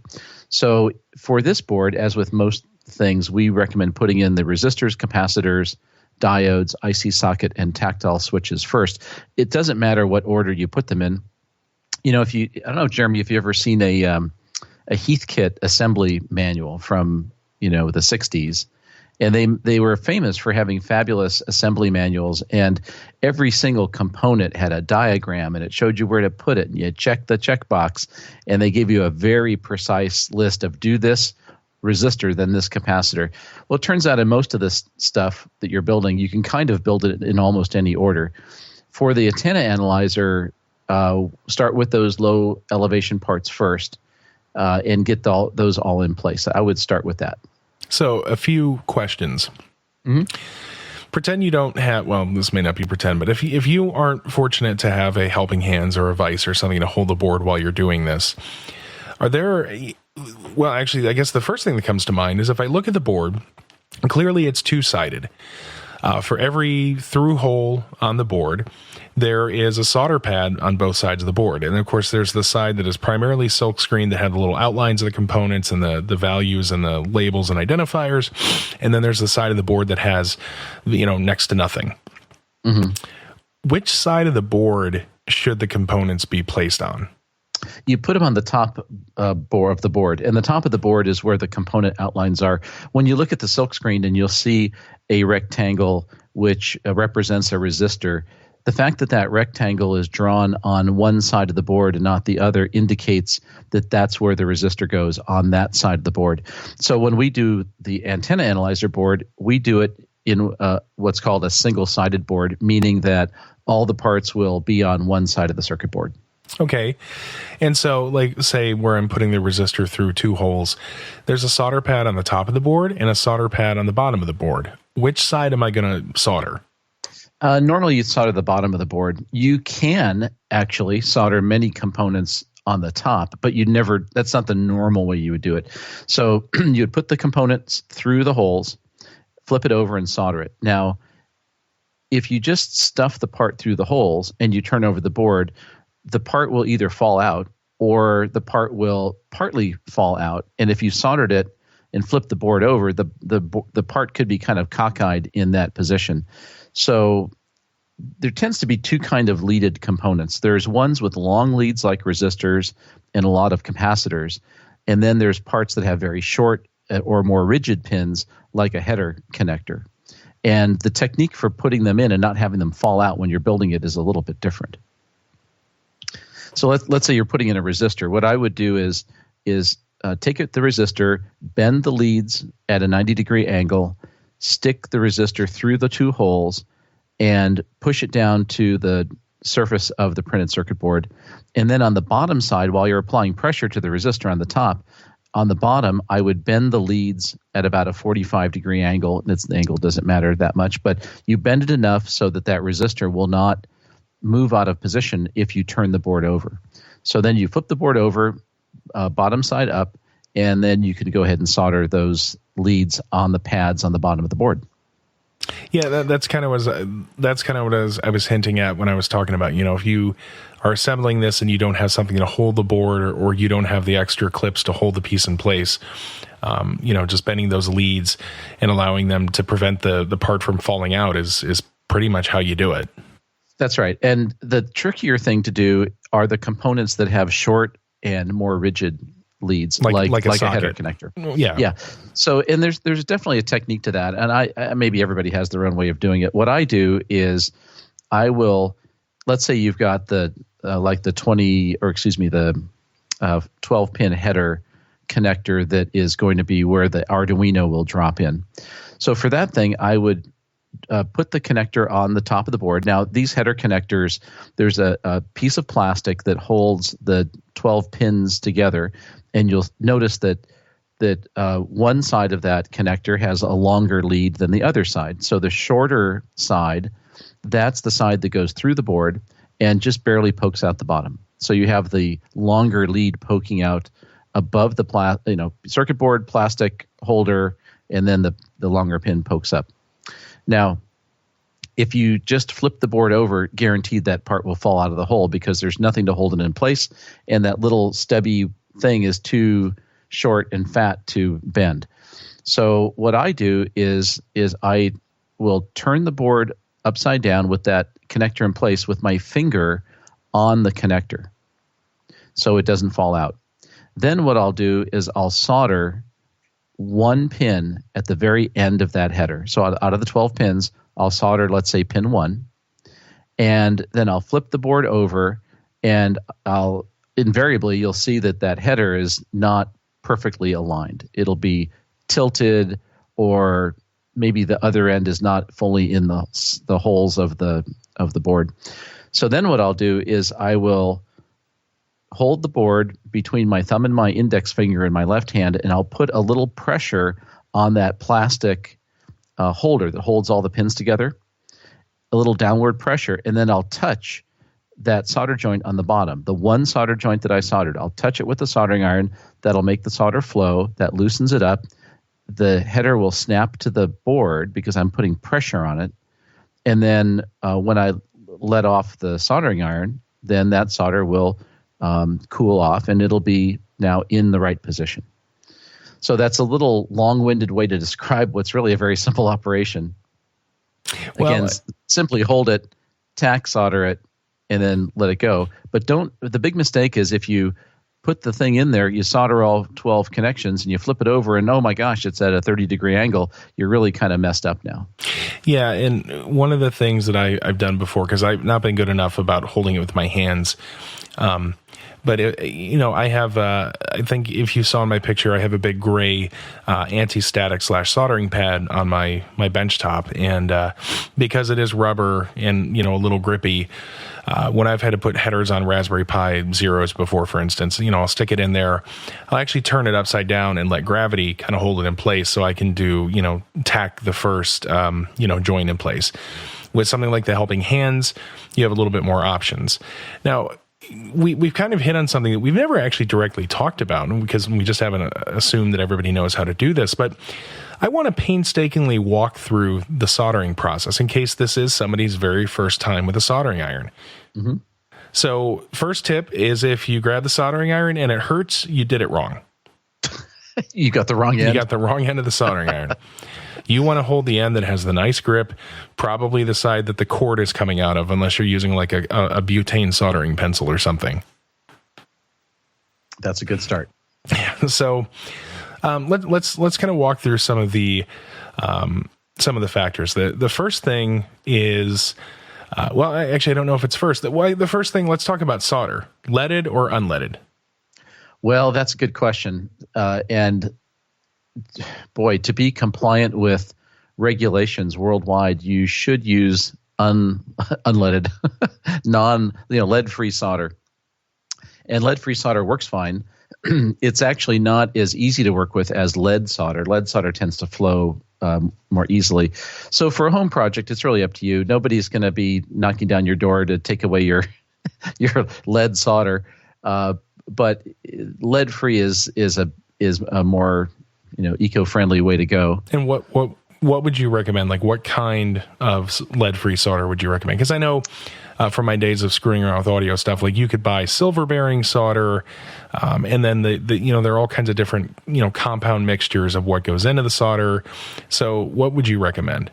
So for this board, as with most things, we recommend putting in the resistors, capacitors, diodes, IC socket, and tactile switches first. It doesn't matter what order you put them in. I don't know, Jeremy, if you ever seen a Heathkit assembly manual from, the 60s, and they were famous for having fabulous assembly manuals, and every single component had a diagram, and it showed you where to put it, and you check the checkbox, and they gave you a very precise list of do this resistor, then this capacitor. Well, it turns out in most of this stuff that you're building, you can kind of build it in almost any order. For the antenna analyzer, start with those low elevation parts first and get those all in place. I would start with that. So a few questions. Mm-hmm. Pretend you don't have, well, this may not be pretend, but if you aren't fortunate to have a helping hands or a vise or something to hold the board while you're doing this, are there, well, actually, I guess the first thing that comes to mind is if I look at the board, clearly it's two-sided. For every through hole on the board, there is a solder pad on both sides of the board. And of course, there's the side that is primarily silk screen that have the little outlines of the components and the values and the labels and identifiers. And then there's the side of the board that has, next to nothing. Mm-hmm. Which side of the board should the components be placed on? You put them on the top of the board, and the top of the board is where the component outlines are. When you look at the silk screen and you'll see a rectangle which represents a resistor, the fact that rectangle is drawn on one side of the board and not the other indicates that that's where the resistor goes, on that side of the board. So when we do the antenna analyzer board, we do it in what's called a single-sided board, meaning that all the parts will be on one side of the circuit board. Okay. And so, like, say where I'm putting the resistor through two holes, there's a solder pad on the top of the board and a solder pad on the bottom of the board. Which side am I going to solder? Normally, you'd solder the bottom of the board. You can actually solder many components on the top, but that's not the normal way you would do it. So you'd put the components through the holes, flip it over, and solder it. Now, if you just stuff the part through the holes and you turn over the board, the part will either fall out or the part will partly fall out. And if you soldered it and flipped the board over, the part could be kind of cockeyed in that position. So there tends to be two kind of leaded components. There's ones with long leads like resistors and a lot of capacitors. And then there's parts that have very short or more rigid pins like a header connector. And the technique for putting them in and not having them fall out when you're building it is a little bit different. So let's say you're putting in a resistor. What I would do is take the resistor, bend the leads at a 90-degree angle, stick the resistor through the two holes, and push it down to the surface of the printed circuit board. And then on the bottom side, while you're applying pressure to the resistor on the top, on the bottom, I would bend the leads at about a 45-degree angle. The angle doesn't matter that much, but you bend it enough so that resistor will not move out of position if you turn the board over. So then you flip the board over, bottom side up, and then you can go ahead and solder those leads on the pads on the bottom of the board. Yeah, that's kind of what I was hinting at when I was talking about, if you are assembling this and you don't have something to hold the board, or you don't have the extra clips to hold the piece in place, just bending those leads and allowing them to prevent the part from falling out is pretty much how you do it. That's right. And the trickier thing to do are the components that have short and more rigid leads, like a header connector. Yeah. So, and there's definitely a technique to that, and I maybe everybody has their own way of doing it. What I do is I will, let's say you've got the 12 pin header connector that is going to be where the Arduino will drop in. So for that thing, I would put the connector on the top of the board. Now, these header connectors, there's a piece of plastic that holds the 12 pins together, and you'll notice that one side of that connector has a longer lead than the other side. So the shorter side, that's the side that goes through the board and just barely pokes out the bottom. So you have the longer lead poking out above the circuit board plastic holder, and then the longer pin pokes up. Now, if you just flip the board over, guaranteed that part will fall out of the hole because there's nothing to hold it in place, and that little stubby thing is too short and fat to bend. So what I do is I will turn the board upside down with that connector in place with my finger on the connector so it doesn't fall out. Then what I'll do is I'll solder one pin at the very end of that header. So out of the 12 pins, I'll solder, let's say, pin 1, and then I'll flip the board over, and invariably you'll see that header is not perfectly aligned. It'll be tilted, or maybe the other end is not fully in the holes of the board. So then what I'll do is I will hold the board between my thumb and my index finger in my left hand, and I'll put a little pressure on that plastic holder that holds all the pins together, a little downward pressure, and then I'll touch that solder joint on the bottom, the one solder joint that I soldered. I'll touch it with the soldering iron. That'll make the solder flow. That loosens it up. The header will snap to the board because I'm putting pressure on it. And then when I let off the soldering iron, then that solder will cool off, and it'll be now in the right position. So that's a little long-winded way to describe what's really a very simple operation. Again, simply hold it, tack solder it, and then let it go. But the big mistake is if you put the thing in there, you solder all 12 connections, and you flip it over, and oh my gosh, it's at a 30-degree angle. You're really kind of messed up now. Yeah, and one of the things that I've done before, because I've not been good enough about holding it with my hands, but I have, I think if you saw in my picture, I have a big gray anti-static / soldering pad on my bench top. And because it is rubber and, a little grippy, when I've had to put headers on Raspberry Pi Zeros before, for instance, I'll stick it in there. I'll actually turn it upside down and let gravity kind of hold it in place so I can do, tack the first, joint in place. With something like the Helping Hands, you have a little bit more options. Now, we've kind of hit on something that we've never actually directly talked about, because we just haven't assumed that everybody knows how to do this. But I want to painstakingly walk through the soldering process in case this is somebody's very first time with a soldering iron. Mm-hmm. So first tip is, if you grab the soldering iron and it hurts, you did it wrong. You got the wrong end. You got the wrong end of the soldering iron. You want to hold the end that has the nice grip, probably the side that the cord is coming out of, unless you're using like a butane soldering pencil or something. That's a good start. So let's kind of walk through some of the factors. The first thing is, actually, I don't know if it's first. The first thing, let's talk about solder. Leaded or unleaded? Well, that's a good question. And boy, to be compliant with regulations worldwide, you should use unleaded, lead-free solder. And lead-free solder works fine. it's actually not as easy to work with as lead solder. Lead solder tends to flow more easily. So for a home project, it's really up to you. Nobody's going to be knocking down your door to take away your your lead solder, but lead free is a more eco-friendly way to go. And what would you recommend? Like, what kind of lead-free solder would you recommend? Because I know from my days of screwing around with audio stuff, like you could buy silver-bearing solder, and then there are all kinds of different compound mixtures of what goes into the solder. So, what would you recommend?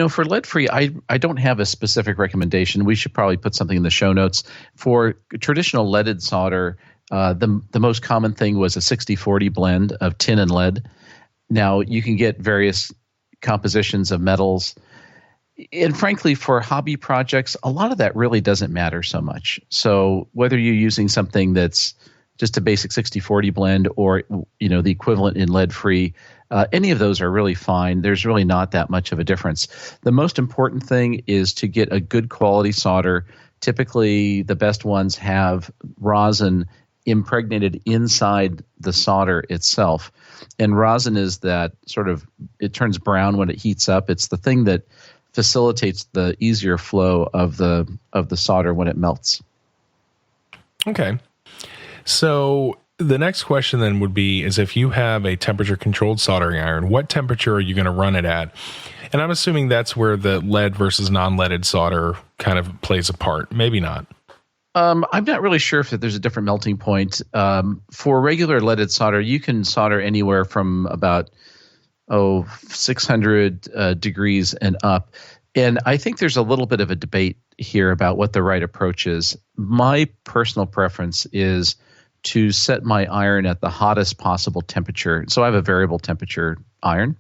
For lead-free, I don't have a specific recommendation. We should probably put something in the show notes. For traditional leaded solder, the most common thing was a 60-40 blend of tin and lead. Now, you can get various compositions of metals. And frankly, for hobby projects, a lot of that really doesn't matter so much. So whether you're using something that's just a basic 60-40 blend or the equivalent in lead-free, any of those are really fine. There's really not that much of a difference. The most important thing is to get a good quality solder. Typically, the best ones have rosin impregnated inside the solder itself. And rosin is that it turns brown when it heats up. It's the thing that facilitates the easier flow of the solder when it melts. Okay. So the next question then would be is if you have a temperature controlled soldering iron, what temperature are you going to run it at? And I'm assuming that's where the lead versus non-leaded solder kind of plays a part. Maybe not. I'm not really sure if there's a different melting point. For regular leaded solder, you can solder anywhere from about 600 degrees and up. And I think there's a little bit of a debate here about what the right approach is. My personal preference is to set my iron at the hottest possible temperature. So I have a variable temperature iron,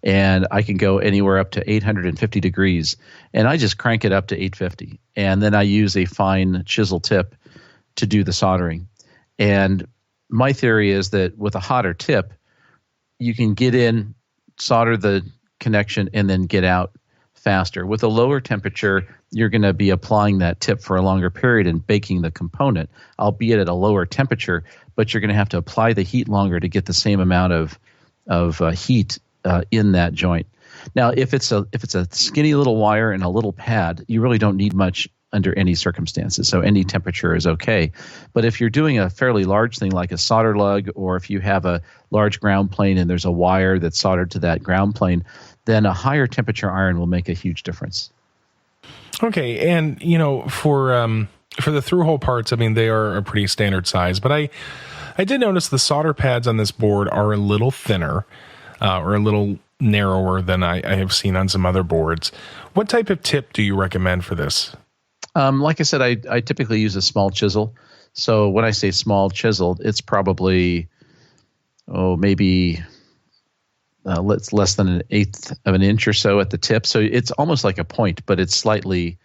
and I can go anywhere up to 850 degrees. And I just crank it up to 850. And then I use a fine chisel tip to do the soldering. And my theory is that with a hotter tip, you can get in, solder the connection, and then get out faster. With a lower temperature, you're going to be applying that tip for a longer period and baking the component, albeit at a lower temperature, but you're going to have to apply the heat longer to get the same amount of heat in that joint. Now, if it's a skinny little wire and a little pad, you really don't need much under any circumstances. So any temperature is okay. But if you're doing a fairly large thing like a solder lug, or if you have a large ground plane and there's a wire that's soldered to that ground plane, then a higher temperature iron will make a huge difference. Okay, and for the through-hole parts, I mean, they are a pretty standard size, but I did notice the solder pads on this board are a little thinner or a little narrower than I have seen on some other boards. What type of tip do you recommend for this? Like I said, I typically use a small chisel. So when I say small chisel, it's probably maybe less than an eighth of an inch or so at the tip. So it's almost like a point, but it's slightly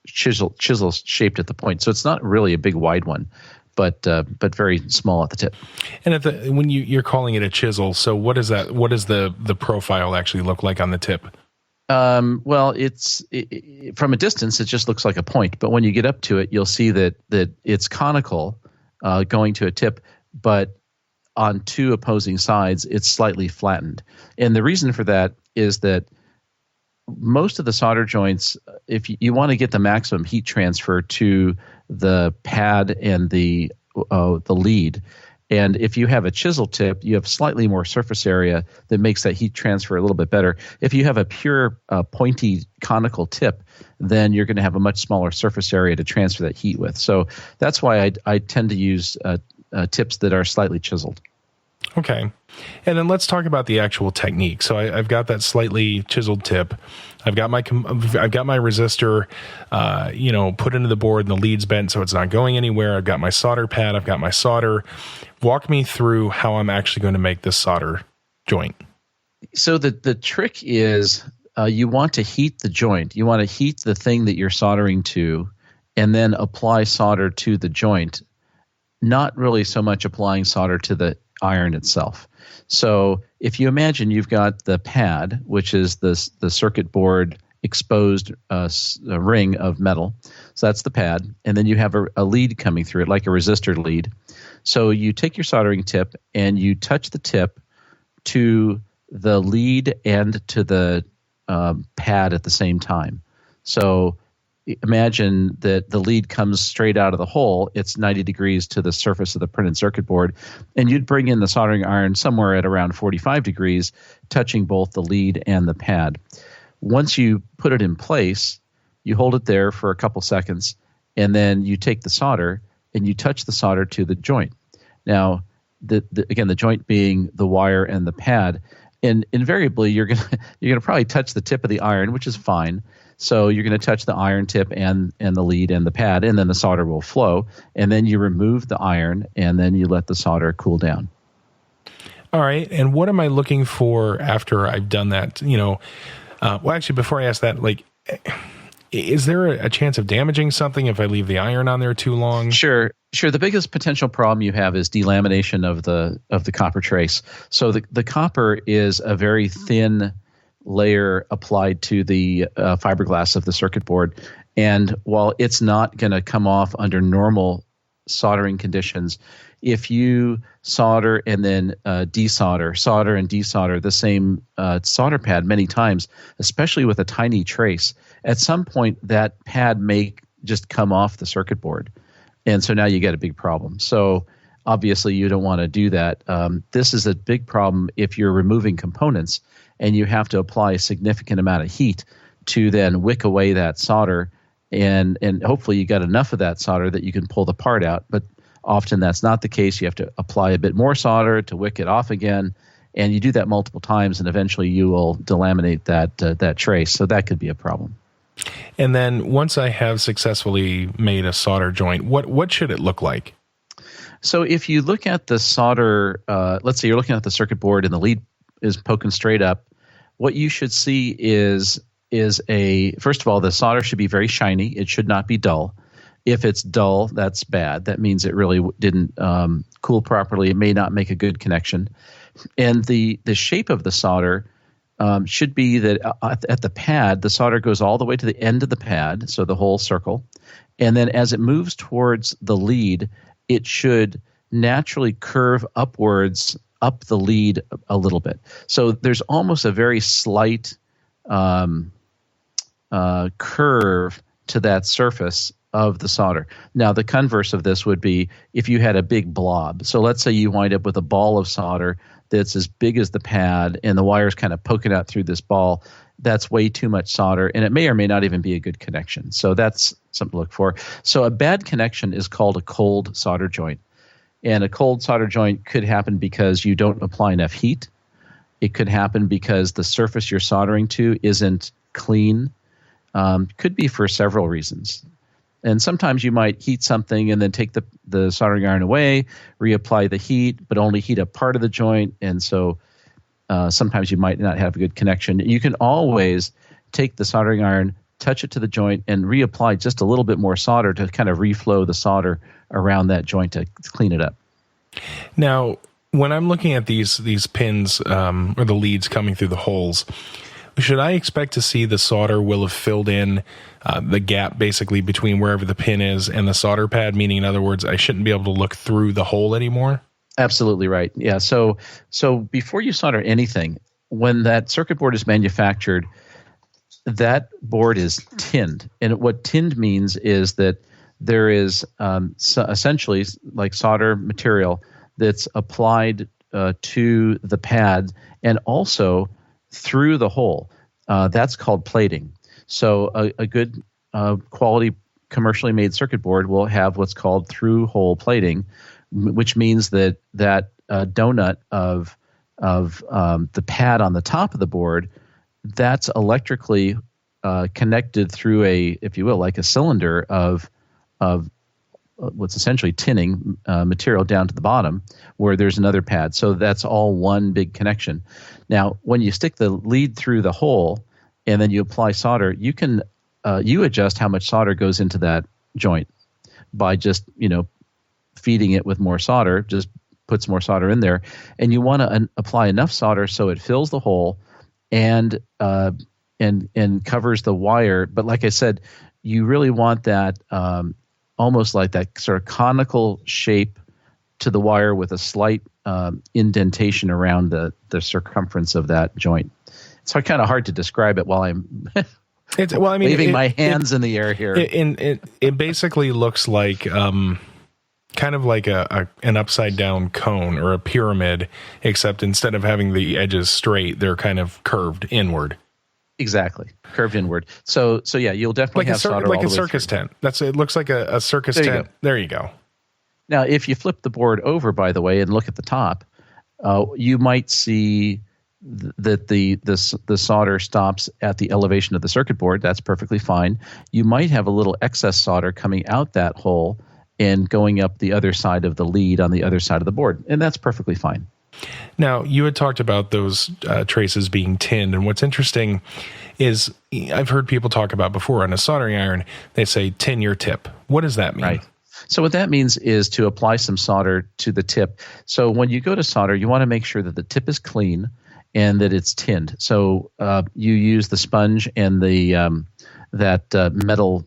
chisel shaped at the point. So it's not really a big wide one, but very small at the tip. And when you're calling it a chisel, so what is that? What does the profile actually look like on the tip? Well, from a distance, it just looks like a point. But when you get up to it, you'll see that it's conical going to a tip, but on two opposing sides, it's slightly flattened. And the reason for that is that most of the solder joints, if you want to get the maximum heat transfer to the pad and the lead, and if you have a chisel tip, you have slightly more surface area that makes that heat transfer a little bit better. If you have a pure pointy conical tip, then you're going to have a much smaller surface area to transfer that heat with. So that's why I tend to use tips that are slightly chiseled. Okay. And then let's talk about the actual technique. So I've got that slightly chiseled tip. I've got my resistor, put into the board, and the lead's bent so it's not going anywhere. I've got my solder pad. I've got my solder. Walk me through how I'm actually going to make this solder joint. So the trick is you want to heat the joint. You want to heat the thing that you're soldering to, and then apply solder to the joint. Not really so much applying solder to the iron itself. So if you imagine you've got the pad, which is the circuit board exposed ring of metal. So that's the pad. And then you have a lead coming through it, like a resistor lead. So you take your soldering tip and you touch the tip to the lead and to the pad at the same time. So imagine that the lead comes straight out of the hole. It's 90 degrees to the surface of the printed circuit board. And you'd bring in the soldering iron somewhere at around 45 degrees, touching both the lead and the pad. Once you put it in place, you hold it there for a couple seconds, and then you take the solder and you touch the solder to the joint. Now, again, the joint being the wire and the pad, and invariably you're gonna probably touch the tip of the iron, which is fine. So you're going to touch the iron tip and the lead and the pad, and then the solder will flow. And then you remove the iron, and then you let the solder cool down. All right. And what am I looking for after I've done that? Well, actually, before I ask that, like, is there a chance of damaging something if I leave the iron on there too long? Sure. The biggest potential problem you have is delamination of the copper trace. So the copper is a very thin layer applied to the fiberglass of the circuit board. And while it's not going to come off under normal soldering conditions, if you solder and then solder and desolder the same solder pad many times, especially with a tiny trace, at some point that pad may just come off the circuit board. And so now you get a big problem. So obviously you don't want to do that. This is a big problem if you're removing components and you have to apply a significant amount of heat to then wick away that solder, and hopefully you got enough of that solder that you can pull the part out. But often that's not the case. You have to apply a bit more solder to wick it off again, and you do that multiple times, and eventually you will delaminate that trace. So that could be a problem. And then once I have successfully made a solder joint, what should it look like? So if you look at the solder, let's say you're looking at the circuit board and the lead is poking straight up, what you should see is first of all, the solder should be very shiny. It should not be dull. If it's dull, that's bad. That means it really didn't cool properly. It may not make a good connection. And the shape of the solder should be that at the pad, the solder goes all the way to the end of the pad, so the whole circle. And then as it moves towards the lead, it should naturally curve upwards up the lead a little bit. So there's almost a very slight curve to that surface of the solder. Now, the converse of this would be if you had a big blob. So let's say you wind up with a ball of solder that's as big as the pad and the wire's kind of poking out through this ball. That's way too much solder, and it may or may not even be a good connection. So that's something to look for. So a bad connection is called a cold solder joint. And a cold solder joint could happen because you don't apply enough heat. It could happen because the surface you're soldering to isn't clean. Could be for several reasons. And sometimes you might heat something and then take the soldering iron away, reapply the heat, but only heat up part of the joint. And so sometimes you might not have a good connection. You can always take the soldering iron, touch it to the joint, and reapply just a little bit more solder to kind of reflow the solder around that joint to clean it up. Now, when I'm looking at these pins or the leads coming through the holes, should I expect to see the solder will have filled in the gap basically between wherever the pin is and the solder pad? Meaning, in other words, I shouldn't be able to look through the hole anymore? Absolutely right. Yeah. So before you solder anything, when that circuit board is manufactured, that board is tinned. And what tinned means is that there is essentially like solder material that's applied to the pad and also through the hole. That's called plating. So a good quality commercially made circuit board will have what's called through hole plating, which means that donut of the pad on the top of the board, that's electrically connected through a, if you will, like a cylinder of what's essentially tinning material down to the bottom where there's another pad. So that's all one big connection. Now, when you stick the lead through the hole and then you apply solder, you can you adjust how much solder goes into that joint by just feeding it with more solder. Just puts more solder in there, and you want to apply enough solder so it fills the hole and and covers the wire. But like I said, you really want that almost like that sort of conical shape to the wire with a slight indentation around the circumference of that joint. It's kind of hard to describe it while I'm waving my hands in the air here. It basically looks like kind of like an upside down cone or a pyramid, except instead of having the edges straight, they're kind of curved inward. Exactly, curved inward. So yeah, you'll definitely have solder like a circus tent. It looks like a circus tent. There you go. Now, if you flip the board over, by the way, and look at the top, you might see that the solder stops at the elevation of the circuit board. That's perfectly fine. You might have a little excess solder coming out that hole and going up the other side of the lead on the other side of the board, and that's perfectly fine. Now, you had talked about those traces being tinned, and what's interesting is I've heard people talk about before on a soldering iron, they say tin your tip. What does that mean? Right. So what that means is to apply some solder to the tip. So when you go to solder, you want to make sure that the tip is clean and that it's tinned. So you use the sponge and the metal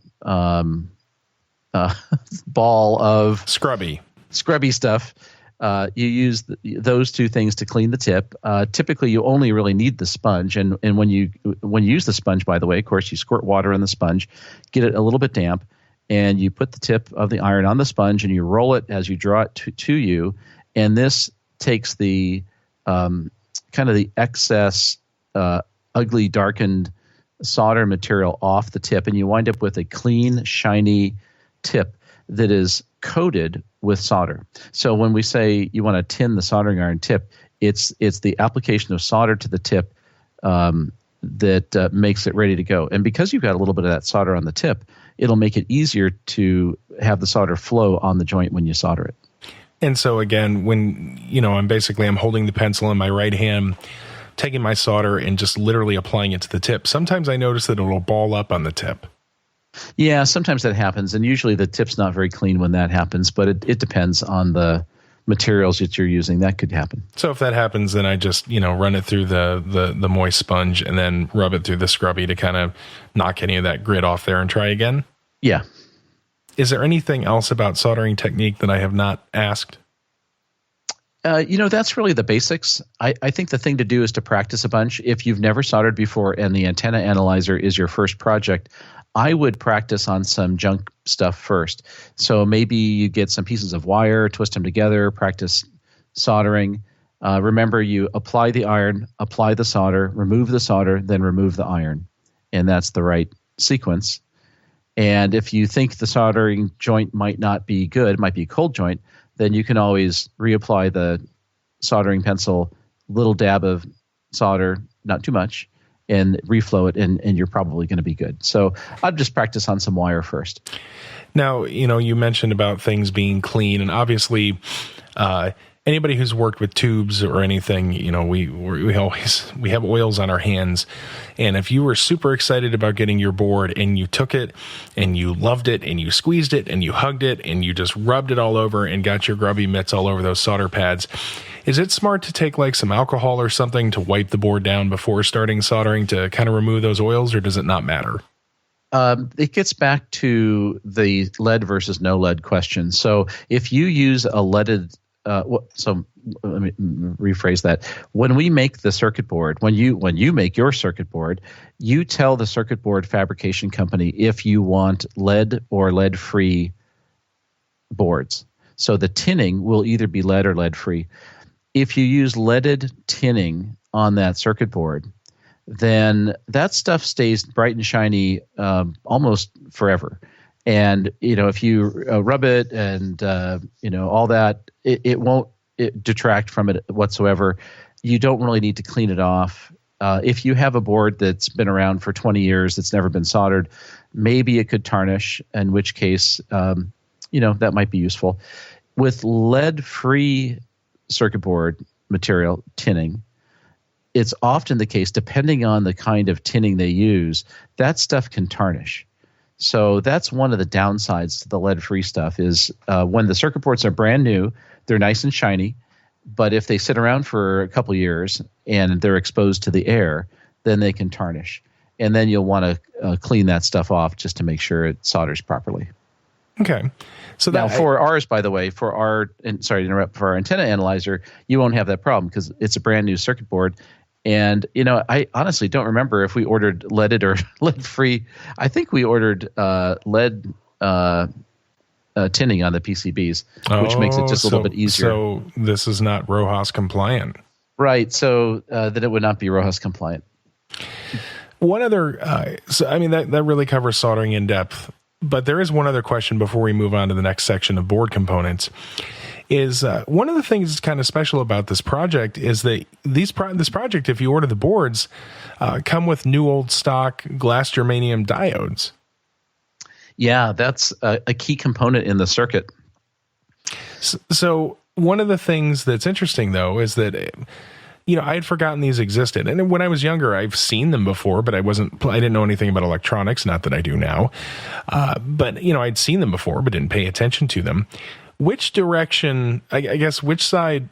ball of scrubby stuff. You use those two things to clean the tip. Typically, you only really need the sponge, and when you use the sponge, by the way, of course, you squirt water on the sponge, get it a little bit damp, and you put the tip of the iron on the sponge, and you roll it as you draw it to you, and this takes the kind of the excess ugly, darkened solder material off the tip, and you wind up with a clean, shiny tip that is coated with solder. So when we say you want to tin the soldering iron tip, it's the application of solder to the tip that makes it ready to go. And because you've got a little bit of that solder on the tip, it'll make it easier to have the solder flow on the joint when you solder it. And so again, when I'm holding the pencil in my right hand, taking my solder and just literally applying it to the tip. Sometimes I notice that it'll ball up on the tip. Yeah, sometimes that happens, and usually the tip's not very clean when that happens, but it depends on the materials that you're using. That could happen. So if that happens, then I just run it through the moist sponge and then rub it through the scrubby to kind of knock any of that grit off there and try again? Yeah. Is there anything else about soldering technique that I have not asked? That's really the basics. I think the thing to do is to practice a bunch. If you've never soldered before and the antenna analyzer is your first project, I would practice on some junk stuff first. So maybe you get some pieces of wire, twist them together, practice soldering. Remember, you apply the iron, apply the solder, remove the solder, then remove the iron. And that's the right sequence. And if you think the soldering joint might not be good, might be a cold joint, then you can always reapply the soldering pencil, little dab of solder, not too much, and reflow it, and you're probably going to be good. So I'd just practice on some wire first. Now, you mentioned about things being clean, and obviously anybody who's worked with tubes or anything, we have oils on our hands. And if you were super excited about getting your board and you took it and you loved it and you squeezed it and you hugged it and you just rubbed it all over and got your grubby mitts all over those solder pads, is it smart to take like some alcohol or something to wipe the board down before starting soldering to kind of remove those oils, or does it not matter? It gets back to the lead versus no lead question. So if you use a leaded so let me rephrase that. When we make the circuit board, when you make your circuit board, you tell the circuit board fabrication company if you want lead or lead-free boards. So the tinning will either be lead or lead-free. If you use leaded tinning on that circuit board, then that stuff stays bright and shiny almost forever. And if you rub it and all that, it won't detract from it whatsoever. You don't really need to clean it off. If you have a board that's been around for 20 years that's never been soldered, maybe it could tarnish, in which case that might be useful. With lead-free circuit board material tinning, it's often the case, depending on the kind of tinning they use, that stuff can tarnish. So that's one of the downsides to the lead-free stuff is when the circuit boards are brand new, they're nice and shiny, but if they sit around for a couple years and they're exposed to the air, then they can tarnish. and then you'll want to clean that stuff off just to make sure it solders properly. Okay. So now for ours, by the way, sorry to interrupt, for our antenna analyzer, you won't have that problem because it's a brand new circuit board. And, I honestly don't remember if we ordered leaded or lead-free. I think we ordered lead tinning on the PCBs, which makes it just a little bit easier. So this is not RoHS compliant. Right. So then it would not be RoHS compliant. One other, that really covers soldering in depth. But there is one other question before we move on to the next section of board components. Is one of the things that's kind of special about this project is that this project, if you order the boards, come with new old stock glass germanium diodes. Yeah, that's a key component in the circuit. So one of the things that's interesting, though, is that I had forgotten these existed. And when I was younger, I've seen them before, but I didn't know anything about electronics, not that I do now. But I'd seen them before, but didn't pay attention to them. Which direction, I guess, which side,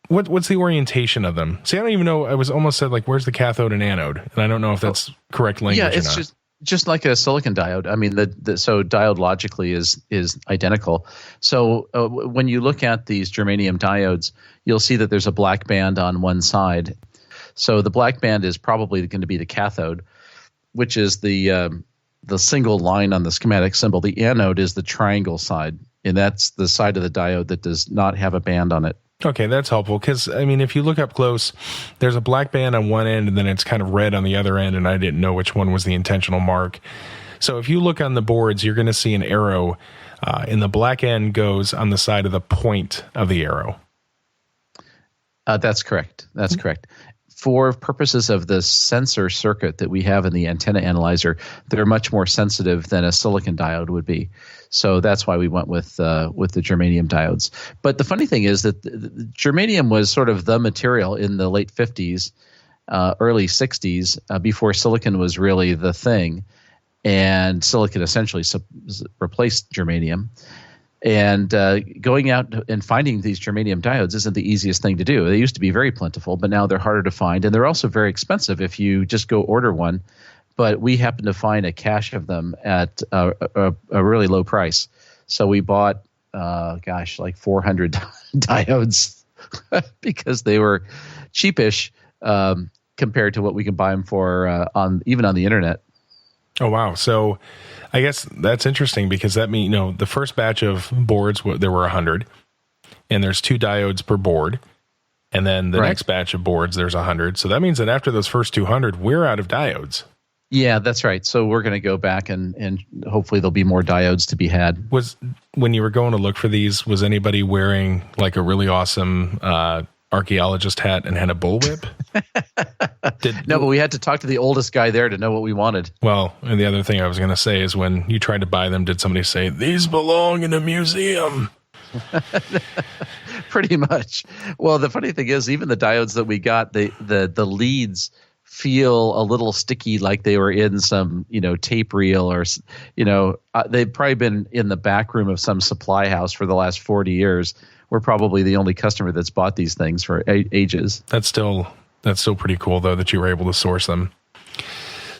what's the orientation of them? See, I don't even know. I was almost said, like, where's the cathode and anode? And I don't know if that's correct language or not. Yeah, it's just like a silicon diode. I mean, so diode logically is identical. So when you look at these germanium diodes, you'll see that there's a black band on one side. So the black band is probably going to be the cathode, which is the single line on the schematic symbol. The anode is the triangle side, and that's the side of the diode that does not have a band on it. Okay, that's helpful because, if you look up close, there's a black band on one end and then it's kind of red on the other end, and I didn't know which one was the intentional mark. So if you look on the boards, you're going to see an arrow, and the black end goes on the side of the point of the arrow. That's correct. That's correct. For purposes of the sensor circuit that we have in the antenna analyzer, they're much more sensitive than a silicon diode would be. So that's why we went with the germanium diodes. But the funny thing is that germanium was sort of the material in the late 50s, early 60s, before silicon was really the thing. And silicon essentially replaced germanium. And going out and finding these germanium diodes isn't the easiest thing to do. They used to be very plentiful, but now they're harder to find. And they're also very expensive if you just go order one. But we happened to find a cache of them at a really low price. So we bought, like 400 diodes because they were cheapish compared to what we can buy them for even on the internet. Oh, wow. So I guess that's interesting because that means, the first batch of boards, there were 100, and there's 2 diodes per board. And then the next batch of boards, there's 100. So that means that after those first 200, we're out of diodes. Yeah, that's right. So we're going to go back and hopefully there'll be more diodes to be had. When you were going to look for these, was anybody wearing like a really awesome archaeologist hat and had a bullwhip? No, but we had to talk to the oldest guy there to know what we wanted. Well, and the other thing I was going to say is when you tried to buy them, did somebody say, these belong in a museum? Pretty much. Well, the funny thing is, even the diodes that we got, the leads feel a little sticky, like they were in some, tape reel or, they've probably been in the back room of some supply house for the last 40 years. We're probably the only customer that's bought these things for ages. That's still pretty cool, though, that you were able to source them.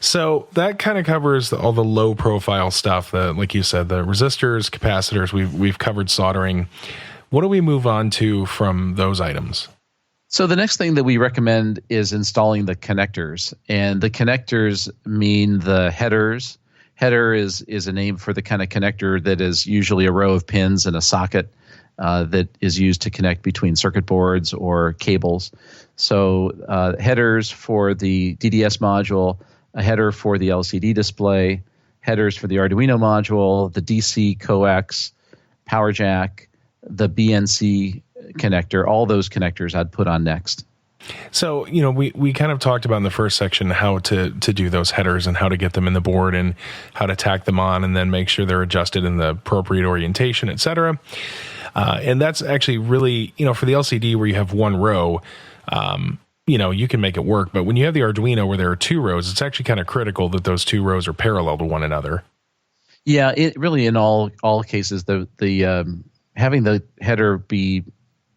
So that kind of covers all the low profile stuff, like you said, the resistors, capacitors. We've covered soldering. What do we move on to from those items? So the next thing that we recommend is installing the connectors. And the connectors mean the headers. Header is a name for the kind of connector that is usually a row of pins in a socket that is used to connect between circuit boards or cables. So headers for the DDS module, a header for the LCD display, headers for the Arduino module, the DC coax, power jack, the BNC connector, all those connectors I'd put on next. So, we kind of talked about in the first section how to do those headers and how to get them in the board and how to tack them on and then make sure they're adjusted in the appropriate orientation, et cetera. And that's actually really, for the LCD where you have one row, you can make it work. But when you have the Arduino where there are 2 rows, it's actually kind of critical that those 2 rows are parallel to one another. Yeah, it really in all cases, the having the header be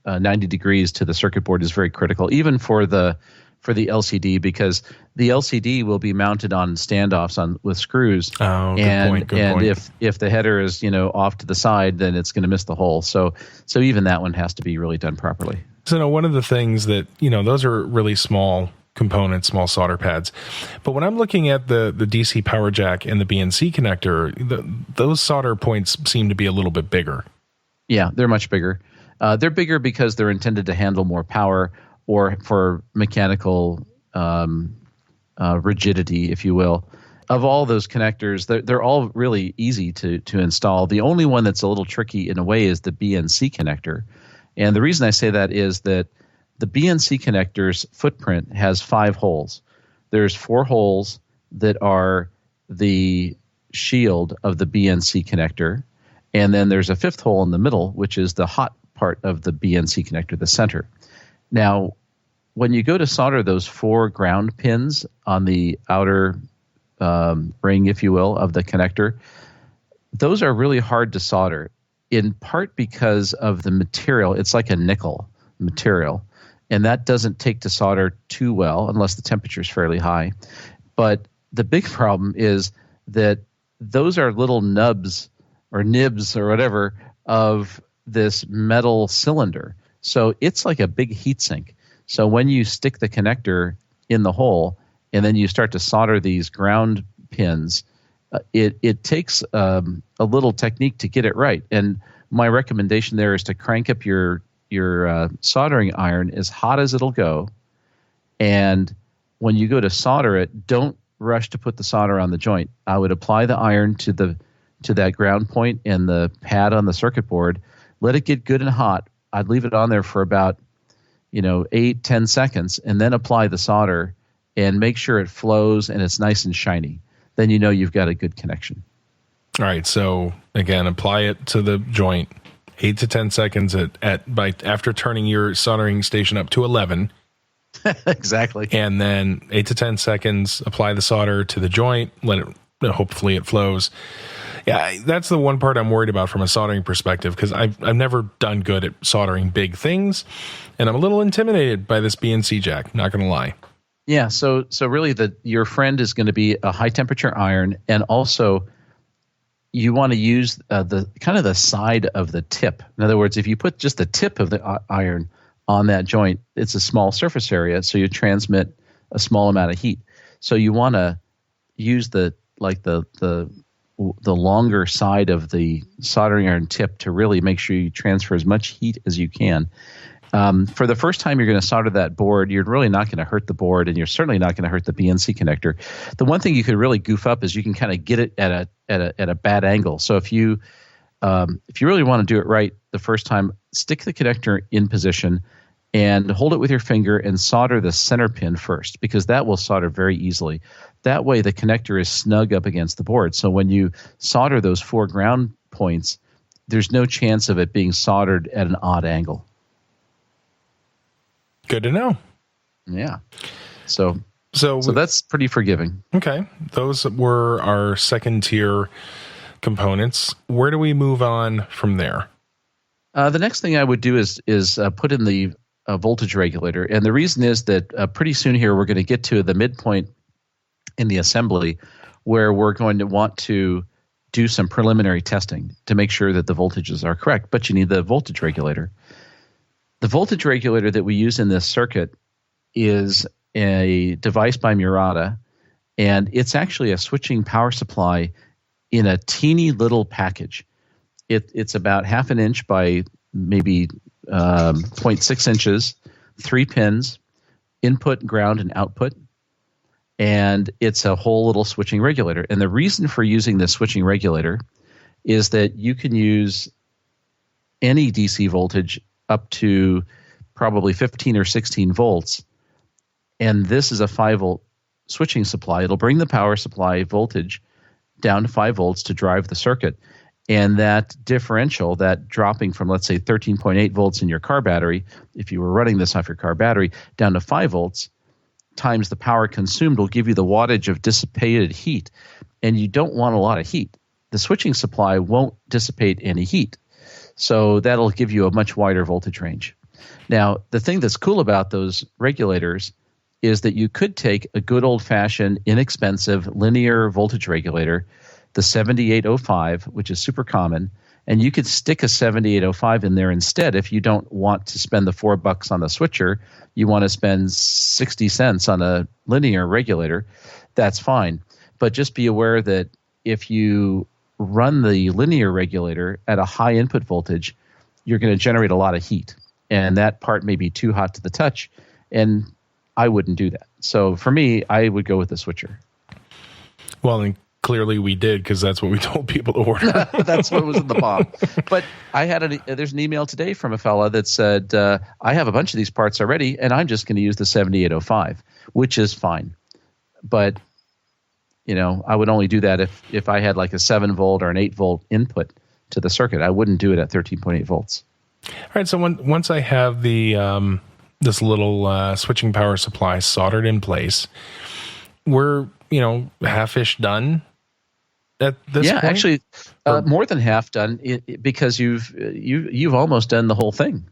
90 degrees to the circuit board is very critical, even for the for the LCD, because the LCD will be mounted on standoffs with screws. Oh, good point. And if the header is off to the side, then it's going to miss the hole. So even that one has to be really done properly. So one of the things that those are really small components, small solder pads. But when I'm looking at the DC power jack and the BNC connector, those solder points seem to be a little bit bigger. Yeah, they're much bigger. They're bigger because they're intended to handle more power, or for mechanical rigidity, if you will. Of all those connectors, they're all really easy to install. The only one that's a little tricky in a way is the BNC connector. And the reason I say that is that the BNC connector's footprint has 5 holes. There's 4 holes that are the shield of the BNC connector, and then there's a 5th hole in the middle, which is the hot part of the BNC connector, the center. Now, when you go to solder those 4 ground pins on the outer ring, if you will, of the connector, those are really hard to solder, in part because of the material. It's like a nickel material, and that doesn't take to solder too well unless the temperature is fairly high. But the big problem is that those are little nubs or nibs or whatever of this metal cylinder. So it's like a big heat sink. So when you stick the connector in the hole and then you start to solder these ground pins, it takes a little technique to get it right. And my recommendation there is to crank up your soldering iron as hot as it'll go. And when you go to solder it, don't rush to put the solder on the joint. I would apply the iron to that ground point and the pad on the circuit board. Let it get good and hot. I'd leave it on there for about 8-10 seconds, and then apply the solder and make sure it flows and it's nice and shiny. Then you've got a good connection. All right. So again, apply it to the joint, 8 to 10 seconds after turning your soldering station up to 11. Exactly. And then 8 to 10 seconds, apply the solder to the joint. Hopefully it flows. Yeah, that's the one part I'm worried about from a soldering perspective, because I've never done good at soldering big things, and I'm a little intimidated by this BNC jack, not going to lie. Yeah, so really your friend is going to be a high temperature iron, and also you want to use the side of the tip. In other words, if you put just the tip of the iron on that joint, it's a small surface area, so you transmit a small amount of heat. So you want to use the longer side of the soldering iron tip to really make sure you transfer as much heat as you can. For the first time you're going to solder that board, you're really not going to hurt the board, and you're certainly not going to hurt the BNC connector. The one thing you could really goof up is you can kind of get it at a bad angle. So if you really want to do it right the first time, stick the connector in position and hold it with your finger and solder the center pin first, because that will solder very easily. That way the connector is snug up against the board. So when you solder those 4 ground points, there's no chance of it being soldered at an odd angle. Good to know. Yeah. So that's pretty forgiving. Okay. Those were our second tier components. Where do we move on from there? The next thing I would do is put in the voltage regulator. And the reason is that pretty soon here we're going to get to the midpoint in the assembly where we're going to want to do some preliminary testing to make sure that the voltages are correct. But you need the voltage regulator. The voltage regulator that we use in this circuit is a device by Murata, and it's actually a switching power supply in a teeny little package. It's about 1/2 inch by maybe 0.6 inches, 3 pins, input, ground, and output, and it's a whole little switching regulator. And the reason for using this switching regulator is that you can use any DC voltage up to probably 15 or 16 volts. And this is a 5-volt switching supply. It'll bring the power supply voltage down to 5 volts to drive the circuit. And that differential, that dropping from, let's say, 13.8 volts in your car battery, if you were running this off your car battery, down to 5 volts, times the power consumed will give you the wattage of dissipated heat. And you don't want a lot of heat. The switching supply won't dissipate any heat. So that'll give you a much wider voltage range. Now, the thing that's cool about those regulators is that you could take a good old-fashioned, inexpensive linear voltage regulator, the 7805, which is super common, and you could stick a 7805 in there instead if you don't want to spend the $4 on the switcher. You want to spend 60 cents on a linear regulator, that's fine. But just be aware that if you run the linear regulator at a high input voltage, you're going to generate a lot of heat, and that part may be too hot to the touch, and I wouldn't do that. So for me, I would go with the switcher. Well, and clearly we did, because that's what we told people to order. That's what was in the bomb. But I had there's an email today from a fella that said, I have a bunch of these parts already, and I'm just going to use the 7805, which is fine. But, I would only do that if I had like a 7-volt or an 8-volt input to the circuit. I wouldn't do it at 13.8 volts. All right, so once I have the this little switching power supply soldered in place, we're half-ish done at this point? Yeah, actually, more than half done, because you've almost done the whole thing,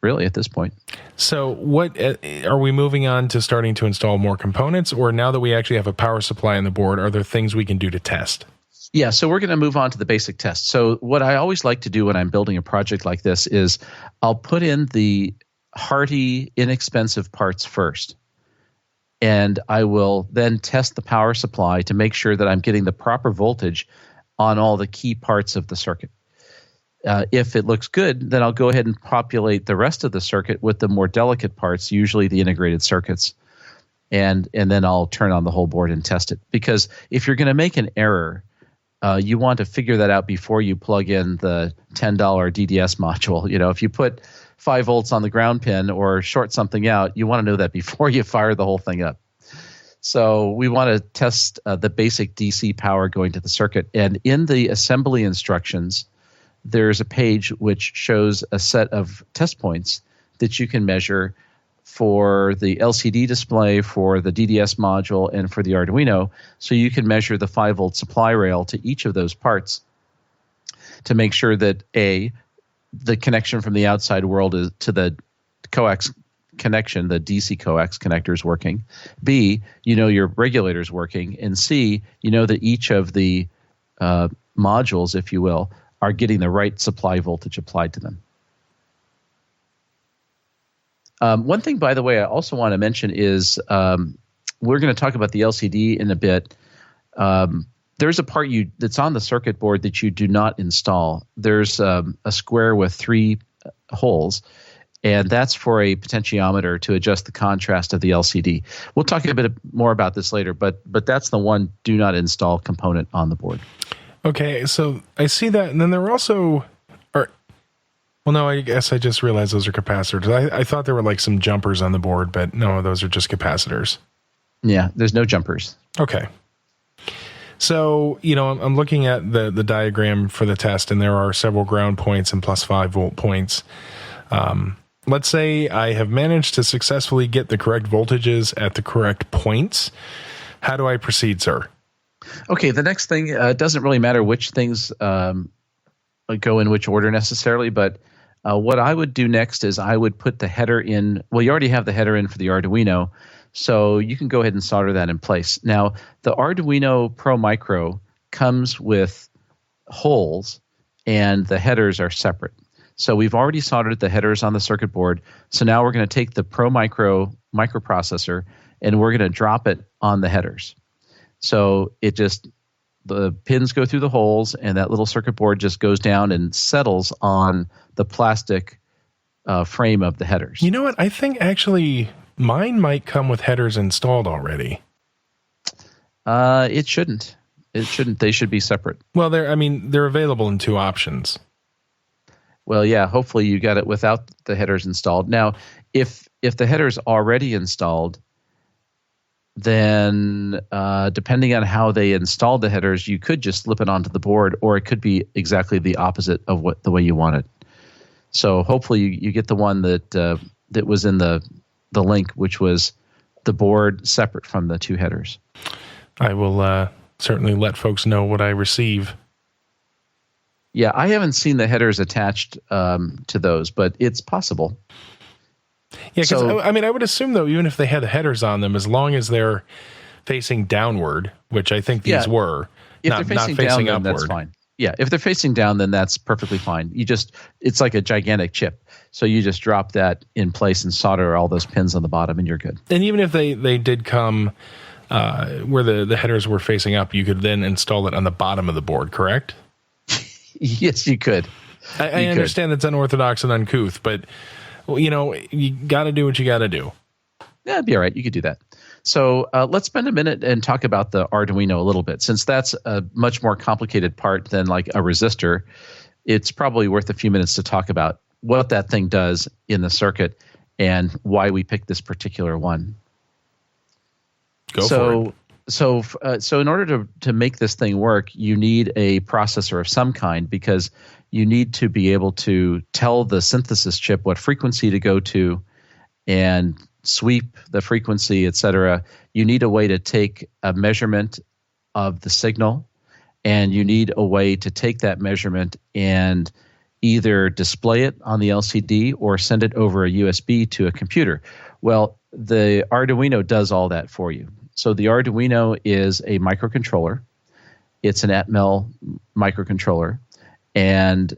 really, at this point. So what are we moving on to starting to install more components, or now that we actually have a power supply on the board, are there things we can do to test? Yeah, so we're going to move on to the basic test. So what I always like to do when I'm building a project like this is I'll put in the hearty, inexpensive parts first. And I will then test the power supply to make sure that I'm getting the proper voltage on all the key parts of the circuit. If it looks good, then I'll go ahead and populate the rest of the circuit with the more delicate parts, usually the integrated circuits. And then I'll turn on the whole board and test it. Because if you're going to make an error, you want to figure that out before you plug in the $10 DDS module. If you put 5 volts on the ground pin or short something out, you want to know that before you fire the whole thing up. So we want to test the basic DC power going to the circuit. And in the assembly instructions, there's a page which shows a set of test points that you can measure for the LCD display, for the DDS module, and for the Arduino. So you can measure the 5-volt supply rail to each of those parts to make sure that A, the connection from the outside world is to the coax connection, the DC coax connector is working. B, your regulator is working. And C, that each of the modules, if you will, are getting the right supply voltage applied to them. One thing, by the way, I also want to mention is we're going to talk about the LCD in a bit. There's a part that's on the circuit board that you do not install. There's a square with 3 holes, and that's for a potentiometer to adjust the contrast of the LCD. We'll talk a bit more about this later, but that's the one do not install component on the board. Okay, so I see that, and then there also are. Well, no, I guess I just realized those are capacitors. I thought there were like some jumpers on the board, but no, those are just capacitors. Yeah, there's no jumpers. Okay. So, I'm looking at the diagram for the test, and there are several ground points and plus 5-volt points. Let's say I have managed to successfully get the correct voltages at the correct points. How do I proceed, sir? Okay, the next thing, it doesn't really matter which things go in which order necessarily, but what I would do next is I would put the header in. Well, you already have the header in for the Arduino, so you can go ahead and solder that in place. Now, the Arduino Pro Micro comes with holes, and the headers are separate. So we've already soldered the headers on the circuit board. So now we're going to take the Pro Micro microprocessor, and we're going to drop it on the headers. So the pins go through the holes, and that little circuit board just goes down and settles on the plastic frame of the headers. You know what? I think actually mine might come with headers installed already. It shouldn't. It shouldn't. They should be separate. Well, they're available in 2 options. Well, yeah. Hopefully, you got it without the headers installed. Now, if the header's already installed, then depending on how they installed the headers, you could just slip it onto the board, or it could be exactly the opposite of the way you want it. So hopefully you get the one that was in the link, which was the board separate from the 2 headers. I will certainly let folks know what I receive. Yeah, I haven't seen the headers attached to those, but it's possible. Yeah, because I would assume though, even if they had the headers on them, as long as they're facing downward, which I think these were, if not they're facing facing down, upward, then that's fine. Yeah, if they're facing down, then that's perfectly fine. It's like a gigantic chip. So you just drop that in place and solder all those pins on the bottom, and you're good. And even if they did come where the headers were facing up, you could then install it on the bottom of the board, correct? Yes, you could. I understand that's unorthodox and uncouth, but you got to do what you got to do. Yeah, it'd be all right. You could do that. So let's spend a minute and talk about the Arduino a little bit. Since that's a much more complicated part than like a resistor, it's probably worth a few minutes to talk about what that thing does in the circuit and why we picked this particular one. Go for it. So in order to make this thing work, you need a processor of some kind, because you need to be able to tell the synthesis chip what frequency to go to and sweep the frequency, etc. You need a way to take a measurement of the signal, and you need a way to take that measurement and either display it on the LCD or send it over a USB to a computer. Well, the Arduino does all that for you. So the Arduino is a microcontroller. It's an Atmel microcontroller, and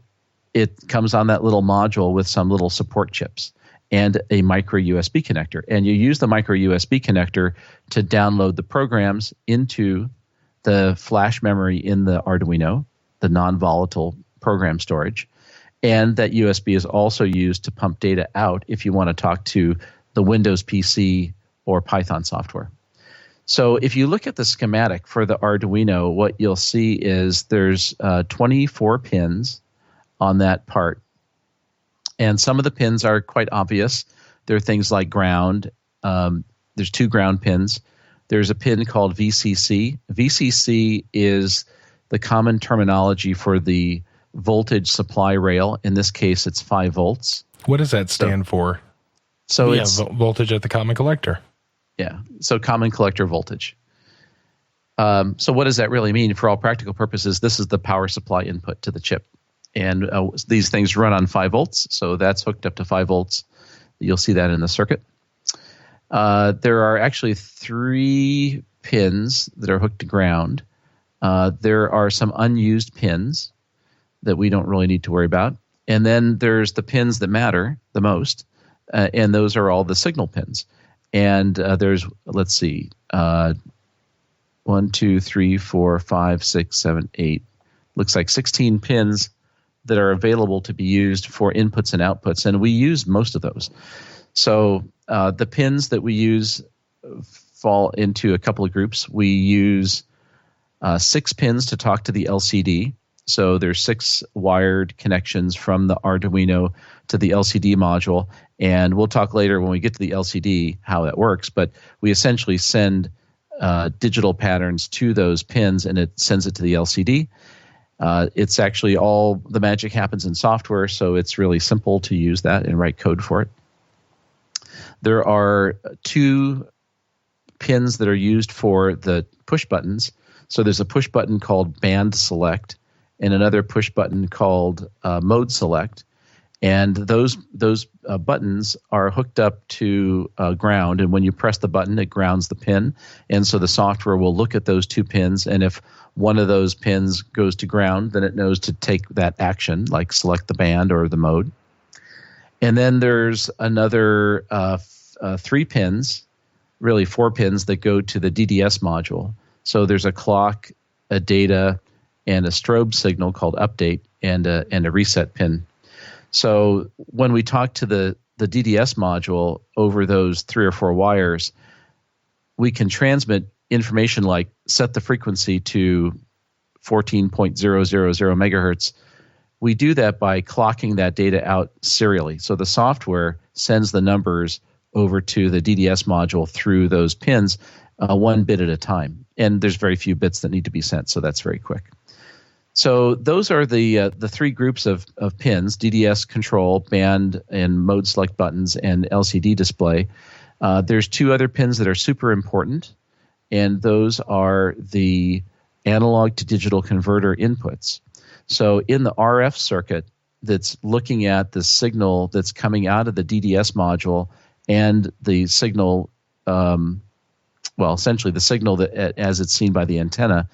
it comes on that little module with some little support chips and a micro USB connector. And you use the micro USB connector to download the programs into the flash memory in the Arduino, the non-volatile program storage. And that USB is also used to pump data out if you want to talk to the Windows PC or Python software. So if you look at the schematic for the Arduino, what you'll see is there's 24 pins on that part. And some of the pins are quite obvious. There are things like ground. There's 2 ground pins. There's a pin called VCC. VCC is the common terminology for the voltage supply rail. In this case, it's 5 volts. What does that stand for? So it's voltage at the common collector. Yeah, so common collector voltage. So what does that really mean? For all practical purposes, this is the power supply input to the chip. And these things run on 5 volts, so that's hooked up to 5 volts. You'll see that in the circuit. There are actually 3 pins that are hooked to ground. There are some unused pins that we don't really need to worry about. And then there's the pins that matter the most, and those are all the signal pins. And there's, let's see, 1, 2, 3, 4, 5, 6, 7, 8. Looks like 16 pins that are available to be used for inputs and outputs, and we use most of those. So the pins that we use fall into a couple of groups. We use 6 pins to talk to the LCD. So there's 6 wired connections from the Arduino to the LCD module, and we'll talk later when we get to the LCD how that works, but we essentially send digital patterns to those pins, and it sends it to the LCD. It's actually all the magic happens in software, so it's really simple to use that and write code for it. There are 2 pins that are used for the push buttons. So there's a push button called band select and another push button called mode select. And those buttons are hooked up to ground, and when you press the button, it grounds the pin. And so the software will look at those 2 pins, and if one of those pins goes to ground, then it knows to take that action, like select the band or the mode. And then there's another 3 pins, really 4 pins, that go to the DDS module. So there's a clock, a data, and a strobe signal called update, and a reset pin. So when we talk to the DDS module over those 3 or 4 wires, we can transmit information like set the frequency to 14.000 megahertz. We do that by clocking that data out serially. So the software sends the numbers over to the DDS module through those pins 1 bit at a time. And there's very few bits that need to be sent, so that's very quick. So those are the 3 groups of pins: DDS control, band and mode select buttons, and LCD display. There's 2 other pins that are super important, and those are the analog to digital converter inputs. So in the RF circuit that's looking at the signal that's coming out of the DDS module and the signal, essentially the signal that as it's seen by the antenna,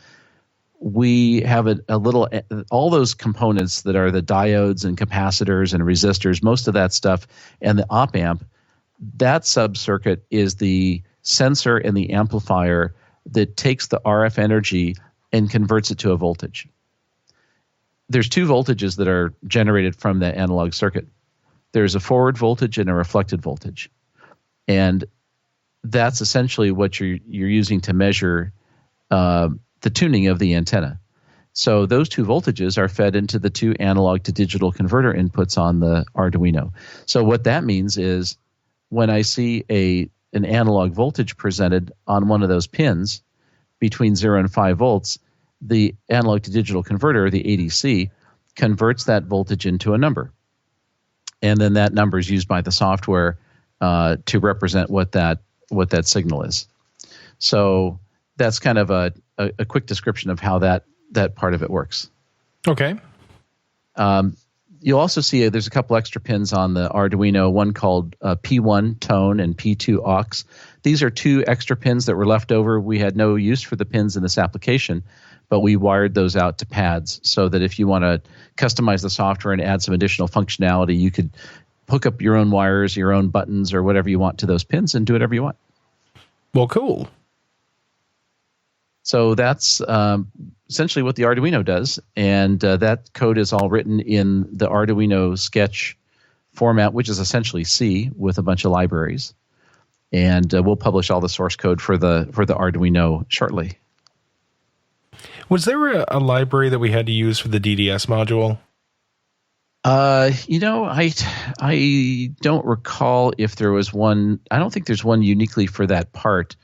we have a little, all those components that are the diodes and capacitors and resistors, most of that stuff, and the op amp, that sub-circuit is the sensor and the amplifier that takes the RF energy and converts it to a voltage. There's two voltages that are generated from the analog circuit. There's a forward voltage and a reflected voltage. And that's essentially what you're using to measure the tuning of the antenna. So those two voltages are fed into the two analog to digital converter inputs on the Arduino. So what that means is when I see an analog voltage presented on one of those pins between 0 and 5 volts, the analog to digital converter, the ADC, converts that voltage into a number. And then that number is used by the software to represent what that signal is. So that's kind of a quick description of how that part of it works. Okay. You'll also see there's a couple extra pins on the Arduino, one called P1 tone and P2 aux. These are two extra pins that were left over. We had no use for the pins in this application, but we wired those out to pads so that if you want to customize the software and add some additional functionality, you could hook up your own wires, your own buttons, or whatever you want to those pins and do whatever you want. Well, cool. So that's essentially what the Arduino does, and that code is all written in the Arduino Sketch format, which is essentially C with a bunch of libraries. And we'll publish all the source code for the Arduino shortly. Was there a library that we had to use for the DDS module? I don't recall if there was one. I don't think there's one uniquely for that part.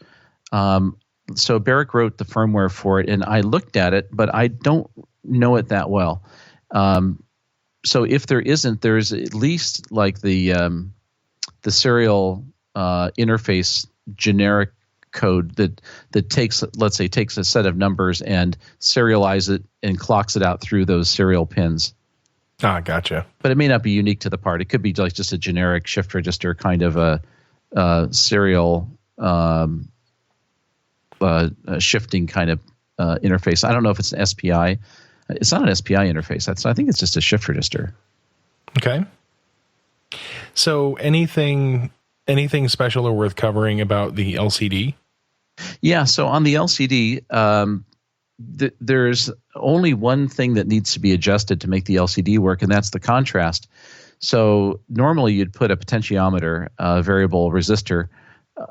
So Barrick wrote the firmware for it, and I looked at it, but I don't know it that well. So if there isn't, there's at least like the serial interface generic code that takes a set of numbers and serializes it and clocks it out through those serial pins. Ah, gotcha. But it may not be unique to the part. It could be like just a generic shift register kind of a serial shifting kind of interface. I don't know if it's an SPI. It's not an SPI interface. I think it's just a shift register. Okay. So anything special or worth covering about the LCD? Yeah. So on the LCD, there's only one thing that needs to be adjusted to make the LCD work, and that's the contrast. So normally you'd put a potentiometer, a variable resistor,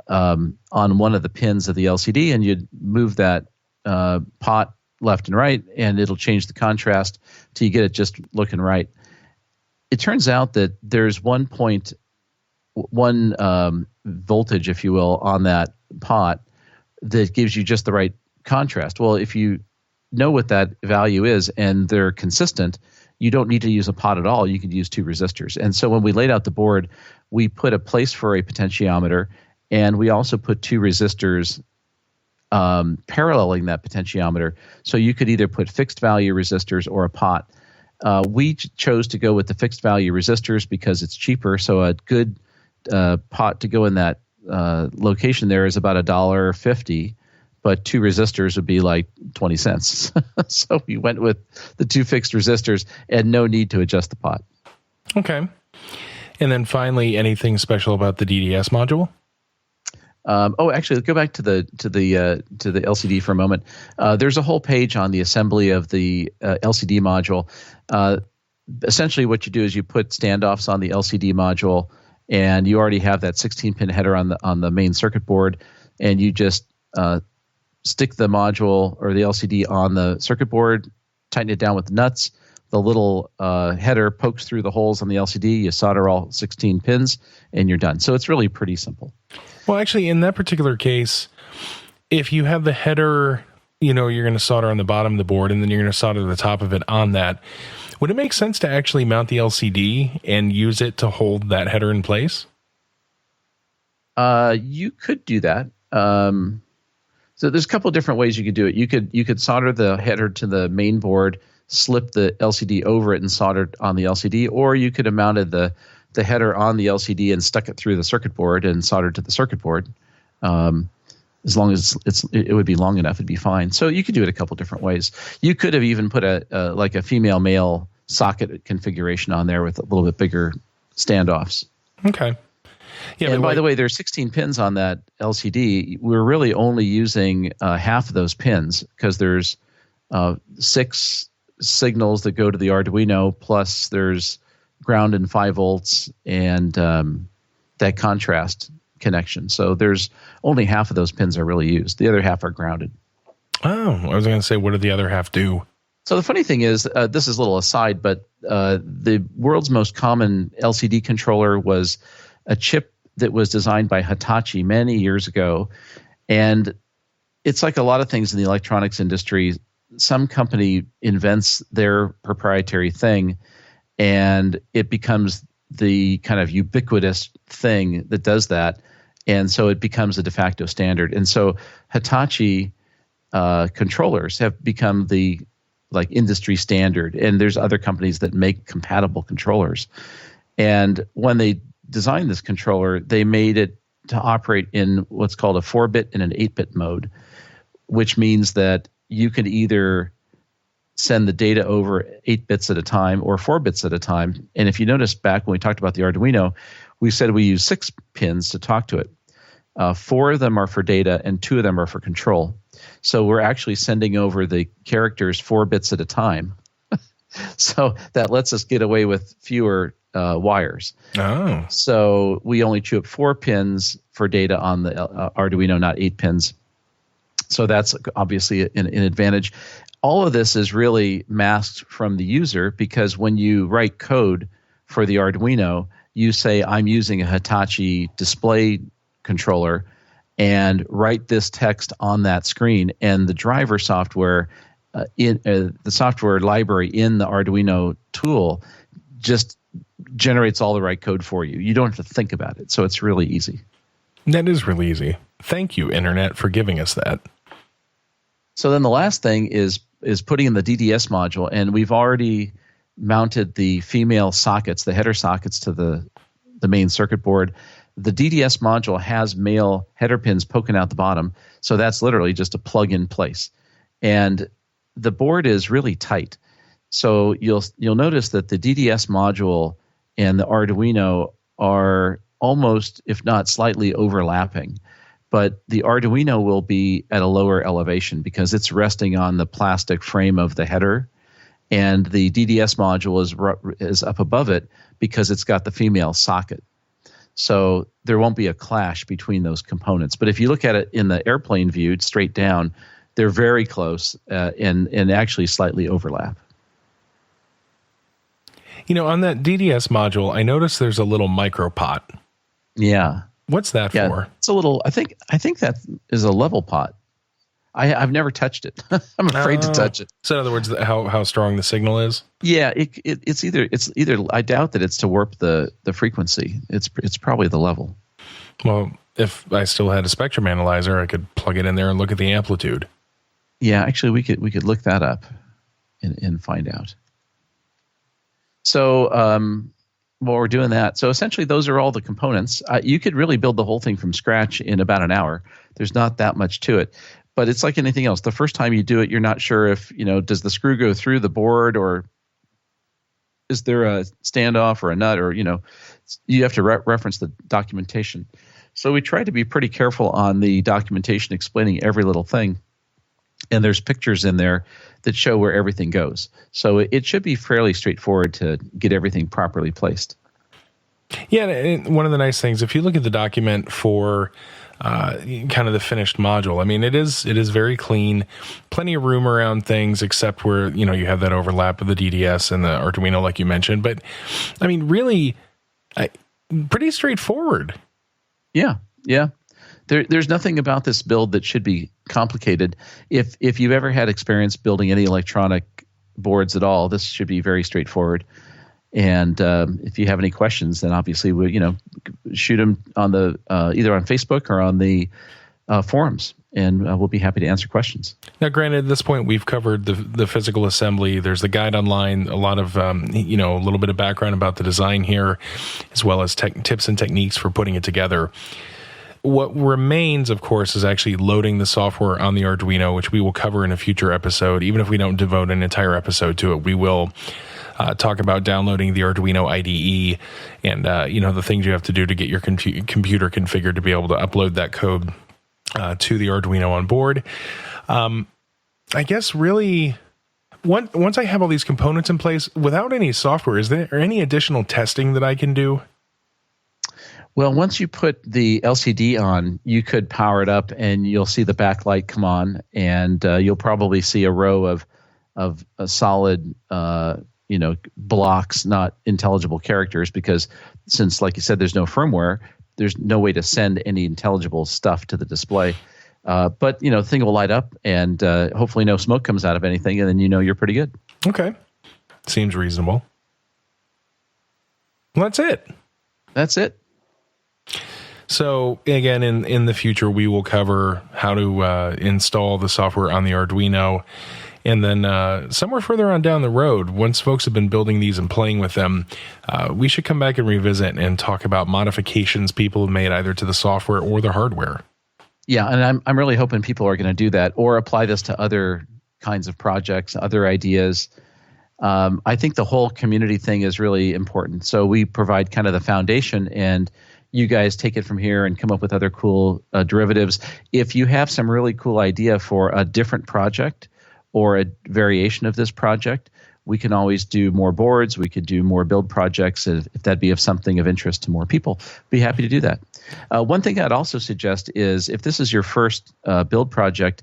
on one of the pins of the LCD, and you'd move that pot left and right, and it'll change the contrast till you get it just looking right. It turns out that there's one voltage, if you will, on that pot that gives you just the right contrast. Well, if you know what that value is and they're consistent, you don't need to use a pot at all. You could use two resistors. And so when we laid out the board, we put a place for a potentiometer, and we also put two resistors paralleling that potentiometer. So you could either put fixed value resistors or a pot. We chose to go with the fixed value resistors because it's cheaper. So a good pot to go in that location there is about $1.50, but two resistors would be like 20 cents. So we went with the two fixed resistors and no need to adjust the pot. Okay. And then finally, anything special about the DDS module? Actually, let's go back to the LCD for a moment. There's a whole page on the assembly of the LCD module. Essentially, what you do is you put standoffs on the LCD module, and you already have that 16-pin header on the main circuit board, and you just stick the module or the LCD on the circuit board, tighten it down with the nuts. The little header pokes through the holes on the LCD. You solder all 16 pins, and you're done. So it's really pretty simple. Well, actually, in that particular case, if you have the header, you're going to solder on the bottom of the board, and then you're going to solder the top of it on that. Would it make sense to actually mount the LCD and use it to hold that header in place? You could do that. So there's a couple of different ways you could do it. You could solder the header to the main board, slip the LCD over it, and solder it on the LCD, or you could have mounted the the header on the LCD and stuck it through the circuit board and soldered to the circuit board. As long as it would be long enough, it'd be fine. So you could do it a couple different ways. You could have even put like a female-male socket configuration on there with a little bit bigger standoffs. Okay. Yeah, and by the way, there's 16 pins on that LCD. We're really only using half of those pins because there's 6 signals that go to the Arduino, plus there's ground and 5 volts and that contrast connection. So there's only half of those pins are really used. The other half are grounded. Oh, I was going to say, what did the other half do? So the funny thing is, this is a little aside, but the world's most common LCD controller was a chip that was designed by Hitachi many years ago. And it's like a lot of things in the electronics industry. Some company invents their proprietary thing, and it becomes the kind of ubiquitous thing that does that. And so it becomes a de facto standard. And so Hitachi controllers have become the industry standard. And there's other companies that make compatible controllers. And when they designed this controller, they made it to operate in what's called a 4-bit and an 8-bit mode, which means that you can either send the data over 8 bits at a time or 4 bits at a time. And if you notice back when we talked about the Arduino, we said we use 6 pins to talk to it. 4 of them are for data and 2 of them are for control. So we're actually sending over the characters 4 bits at a time. So that lets us get away with fewer wires. Oh. So we only chew up 4 pins for data on the Arduino, not 8 pins. So that's obviously an advantage. All of this is really masked from the user because when you write code for the Arduino, you say, I'm using a Hitachi display controller and write this text on that screen. And the driver software, the software library in the Arduino tool just generates all the right code for you. You don't have to think about it. So it's really easy. That is really easy. Thank you, Internet, for giving us that. So then the last thing is putting in the DDS module, and we've already mounted the female sockets, the header sockets to the main circuit board. The DDS module has male header pins poking out the bottom, so that's literally just a plug-in place. And the board is really tight. So you'll notice that the DDS module and the Arduino are almost, if not slightly, overlapping. But the Arduino will be at a lower elevation because it's resting on the plastic frame of the header, and the DDS module is up above it because it's got the female socket. So there won't be a clash between those components. But if you look at it in the airplane view, straight down, they're very close and actually slightly overlap. You know, on that DDS module, I noticed there's a little micro pot. Yeah. What's that for? It's a little. I think that is a level pot. I've never touched it. I'm afraid to touch it. So in other words, how strong the signal is? Yeah, it's either. I doubt that it's to warp the frequency. It's probably the level. Well, if I still had a spectrum analyzer, I could plug it in there and look at the amplitude. Yeah, actually, we could look that up and find out. So while we're doing that, so essentially those are all the components. You could really build the whole thing from scratch in about an hour. There's not that much to it. But it's like anything else. The first time you do it, you're not sure if, does the screw go through the board or is there a standoff or a nut or, you have to reference the documentation. So we try to be pretty careful on the documentation explaining every little thing. And there's pictures in there that show where everything goes. So it should be fairly straightforward to get everything properly placed. Yeah, and one of the nice things, if you look at the document for kind of the finished module, I mean, it is very clean, plenty of room around things, except where, you have that overlap of the DDS and the Arduino, like you mentioned. But I mean, really, pretty straightforward. Yeah. There's nothing about this build that should be complicated. If you've ever had experience building any electronic boards at all, this should be very straightforward. And if you have any questions, then obviously we shoot them on the either on Facebook or on the forums, and we'll be happy to answer questions. Now, granted, at this point, we've covered the physical assembly. There's the guide online, a lot of, a little bit of background about the design here, as well as tips and techniques for putting it together. What remains, of course, is actually loading the software on the Arduino, which we will cover in a future episode. Even if we don't devote an entire episode to it, we will talk about downloading the Arduino IDE and, the things you have to do to get your computer configured to be able to upload that code to the Arduino on board. I guess really, once I have all these components in place, without any software, is there any additional testing that I can do? Well, once you put the LCD on, you could power it up and you'll see the backlight come on, and you'll probably see a row of solid blocks, not intelligible characters, because since, like you said, there's no firmware, there's no way to send any intelligible stuff to the display. But the thing will light up, and hopefully no smoke comes out of anything, and then you're pretty good. Okay. Seems reasonable. Well, that's it. That's it. So, again, in the future, we will cover how to install the software on the Arduino. And then somewhere further on down the road, once folks have been building these and playing with them, we should come back and revisit and talk about modifications people have made either to the software or the hardware. Yeah, and I'm really hoping people are going to do that or apply this to other kinds of projects, other ideas. I think the whole community thing is really important. So we provide kind of the foundation, and you guys take it from here and come up with other cool derivatives. If you have some really cool idea for a different project or a variation of this project, we can always do more boards. We could do more build projects if that'd be of something of interest to more people. Be happy to do that. One thing I'd also suggest is if this is your first build project,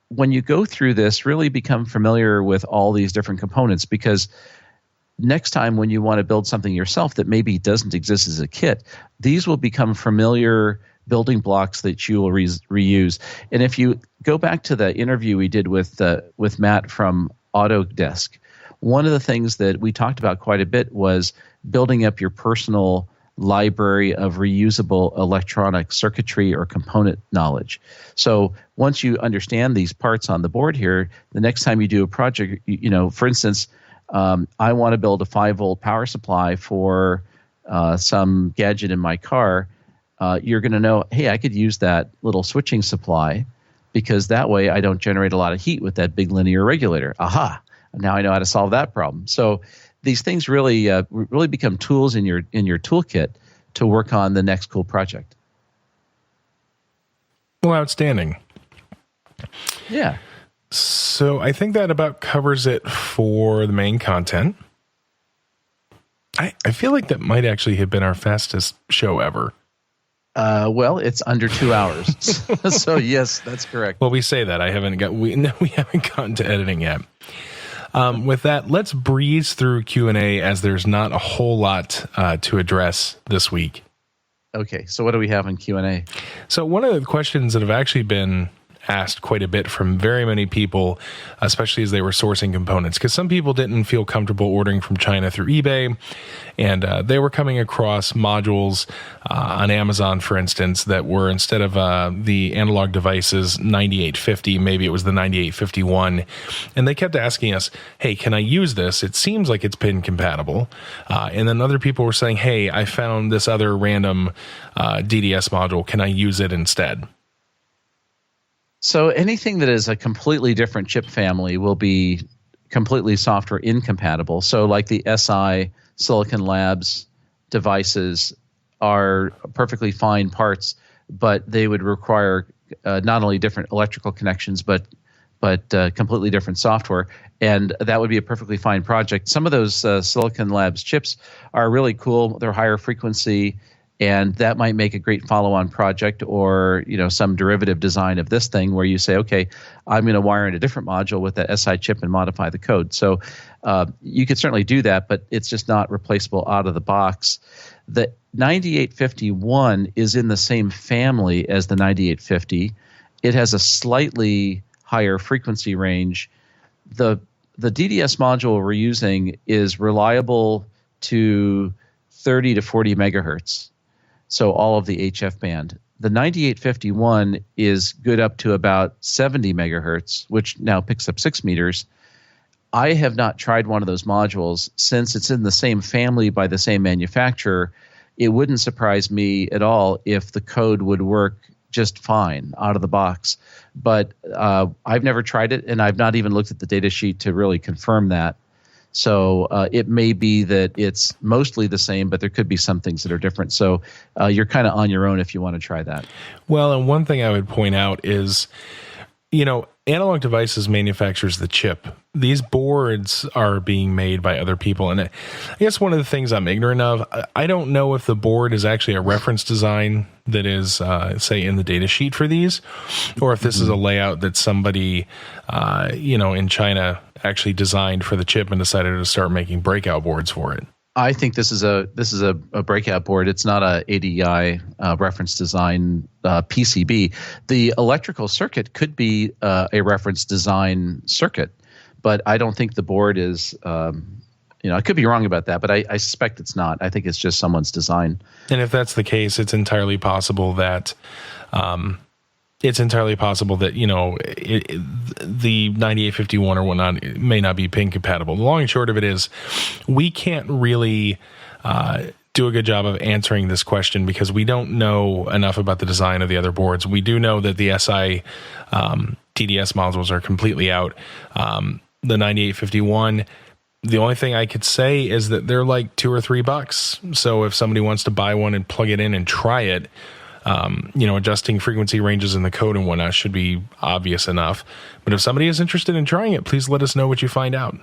when you go through this, really become familiar with all these different components, because next time when you want to build something yourself that maybe doesn't exist as a kit, these will become familiar building blocks that you will reuse. And if you go back to the interview we did with Matt from Autodesk, one of the things that we talked about quite a bit was building up your personal library of reusable electronic circuitry or component knowledge. So once you understand these parts on the board here, the next time you do a project, for instance, I want to build a 5-volt power supply for some gadget in my car. You're going to know, hey, I could use that little switching supply because that way I don't generate a lot of heat with that big linear regulator. Aha! Now I know how to solve that problem. So these things really become tools in your toolkit to work on the next cool project. Well, outstanding. Yeah. So I think that about covers it for the main content. I feel like that might actually have been our fastest show ever. Well, it's under 2 hours. So yes, that's correct. Well, we say that. We haven't gotten to editing yet. With that, let's breeze through Q&A as there's not a whole lot to address this week. Okay, so what do we have in Q&A? So one of the questions that have actually been asked quite a bit from very many people, especially as they were sourcing components, because some people didn't feel comfortable ordering from China through eBay, and they were coming across modules on Amazon, for instance, that were, instead of the Analog Devices 9850, maybe it was the 9851, and they kept asking us, hey, can I use this? It seems like it's pin compatible. And then other people were saying, hey, I found this other random DDS module. Can I use it instead? So anything that is a completely different chip family will be completely software incompatible. So like the SI Silicon Labs devices are perfectly fine parts, but they would require not only different electrical connections, but completely different software. And that would be a perfectly fine project. Some of those Silicon Labs chips are really cool. They're higher frequency, and that might make a great follow-on project, or some derivative design of this thing where you say, okay, I'm going to wire in a different module with that SI chip and modify the code. So you could certainly do that, but it's just not replaceable out of the box. The 9851 is in the same family as the 9850. It has a slightly higher frequency range. The DDS module we're using is reliable to 30 to 40 megahertz. So all of the HF band. the 9851 is good up to about 70 megahertz, which now picks up 6 meters. I have not tried one of those modules. Since it's in the same family by the same manufacturer, it wouldn't surprise me at all if the code would work just fine out of the box. But I've never tried it, and I've not even looked at the data sheet to really confirm that. So it may be that it's mostly the same, but there could be some things that are different. So you're kind of on your own if you want to try that. Well, and one thing I would point out is, Analog Devices manufactures the chip. These boards are being made by other people. And I guess one of the things I'm ignorant of, I don't know if the board is actually a reference design that is, say, in the data sheet for these, or if this is a layout that somebody, in China actually designed for the chip and decided to start making breakout boards for it. I think this is a breakout board. It's not a ADI reference design PCB. The electrical circuit could be a reference design circuit, but I don't think the board is. I could be wrong about that, but I suspect it's not. I think it's just someone's design. And if that's the case, it's entirely possible that. The 9851 or whatnot may not be pin compatible. The long and short of it is, we can't really do a good job of answering this question because we don't know enough about the design of the other boards. We do know that the SI TDS modules are completely out. The 9851, the only thing I could say is that they're like $2 or $3. So if somebody wants to buy one and plug it in and try it, adjusting frequency ranges in the code and whatnot should be obvious enough. But if somebody is interested in trying it, please let us know what you find out.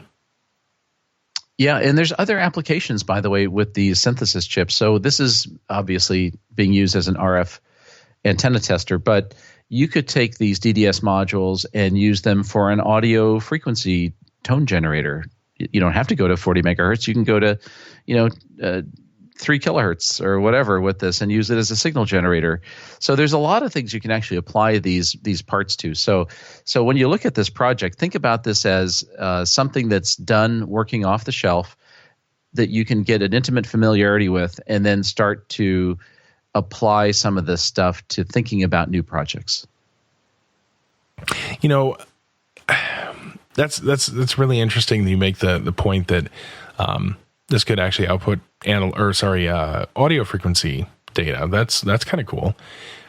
Yeah, and there's other applications, by the way, with the synthesis chips. So this is obviously being used as an RF antenna tester, but you could take these DDS modules and use them for an audio frequency tone generator. You don't have to go to 40 megahertz. You can go to, 3 kilohertz or whatever with this and use it as a signal generator. So there's a lot of things you can actually apply these parts to. So when you look at this project, think about this as something that's done working off the shelf that you can get an intimate familiarity with and then start to apply some of this stuff to thinking about new projects. That's really interesting that you make the point that this could actually output audio frequency data. That's kind of cool.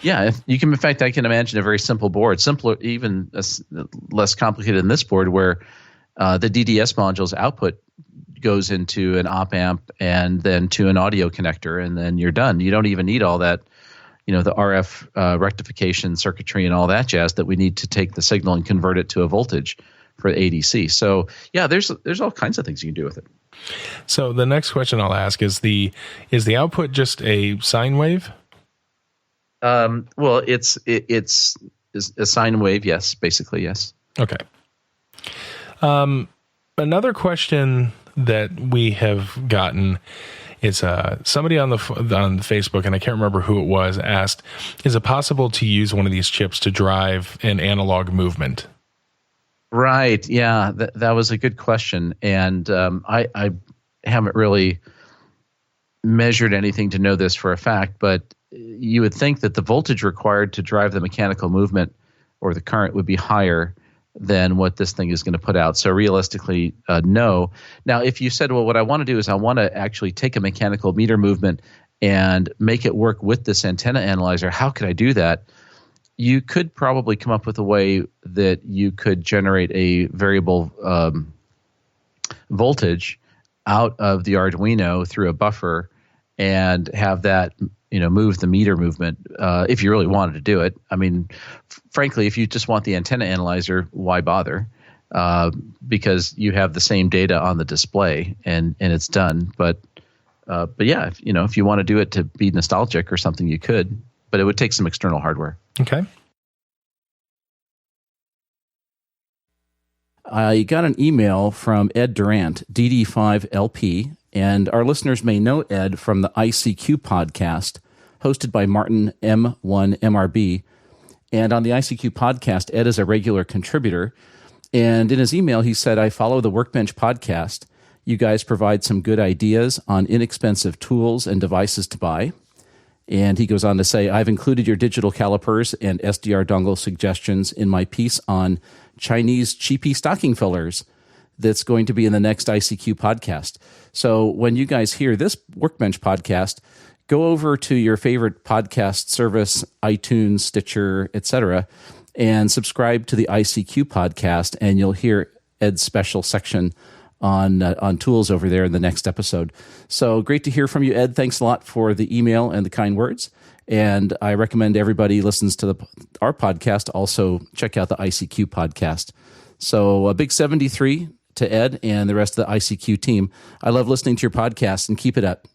Yeah, you can. In fact, I can imagine a very simple board, simpler, even less complicated than this board, where the DDS module's output goes into an op amp and then to an audio connector, and then you're done. You don't even need all that, the RF rectification circuitry and all that jazz that we need to take the signal and convert it to a voltage for ADC. So yeah, there's all kinds of things you can do with it. So the next question I'll ask is the output just a sine wave? Well, it's a sine wave. Yes, basically yes. Okay. Another question that we have gotten is somebody on Facebook, and I can't remember who it was, asked, is it possible to use one of these chips to drive an analog movement? Right. Yeah, that was a good question, and I haven't really measured anything to know this for a fact, but you would think that the voltage required to drive the mechanical movement or the current would be higher than what this thing is going to put out. So realistically, no. Now, if you said, well, what I want to do is I want to actually take a mechanical meter movement and make it work with this antenna analyzer, how could I do that? You could probably come up with a way that you could generate a variable voltage out of the Arduino through a buffer and have that, move the meter movement if you really wanted to do it. I mean, frankly, if you just want the antenna analyzer, why bother? Because you have the same data on the display and it's done. But yeah, if you want to do it to be nostalgic or something, you could, but it would take some external hardware. Okay. I got an email from Ed Durant, DD5LP, and our listeners may know Ed from the ICQ podcast hosted by Martin M1MRB. And on the ICQ podcast, Ed is a regular contributor. And in his email, he said, I follow the Workbench podcast. You guys provide some good ideas on inexpensive tools and devices to buy. And he goes on to say, I've included your digital calipers and SDR dongle suggestions in my piece on Chinese cheapy stocking fillers that's going to be in the next ICQ podcast. So when you guys hear this Workbench podcast, go over to your favorite podcast service, iTunes, Stitcher, etc., and subscribe to the ICQ podcast, and you'll hear Ed's special section on tools over there in the next episode. So great to hear from you, Ed. Thanks a lot for the email and the kind words. And I recommend everybody listens to our podcast also check out the ICQ podcast. So a big 73 to Ed and the rest of the ICQ team. I love listening to your podcast, and keep it up.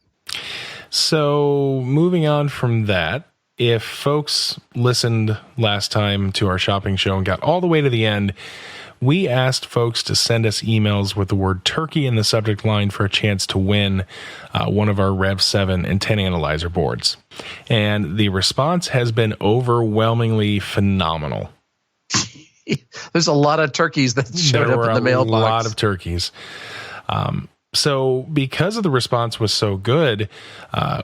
So moving on from that, if folks listened last time to our shopping show and got all the way to the end, we asked folks to send us emails with the word turkey in the subject line for a chance to win one of our Rev 7 antenna analyzer boards. And the response has been overwhelmingly phenomenal. There's a lot of turkeys that showed up in the mailbox. A lot of turkeys. So because of the response was so good,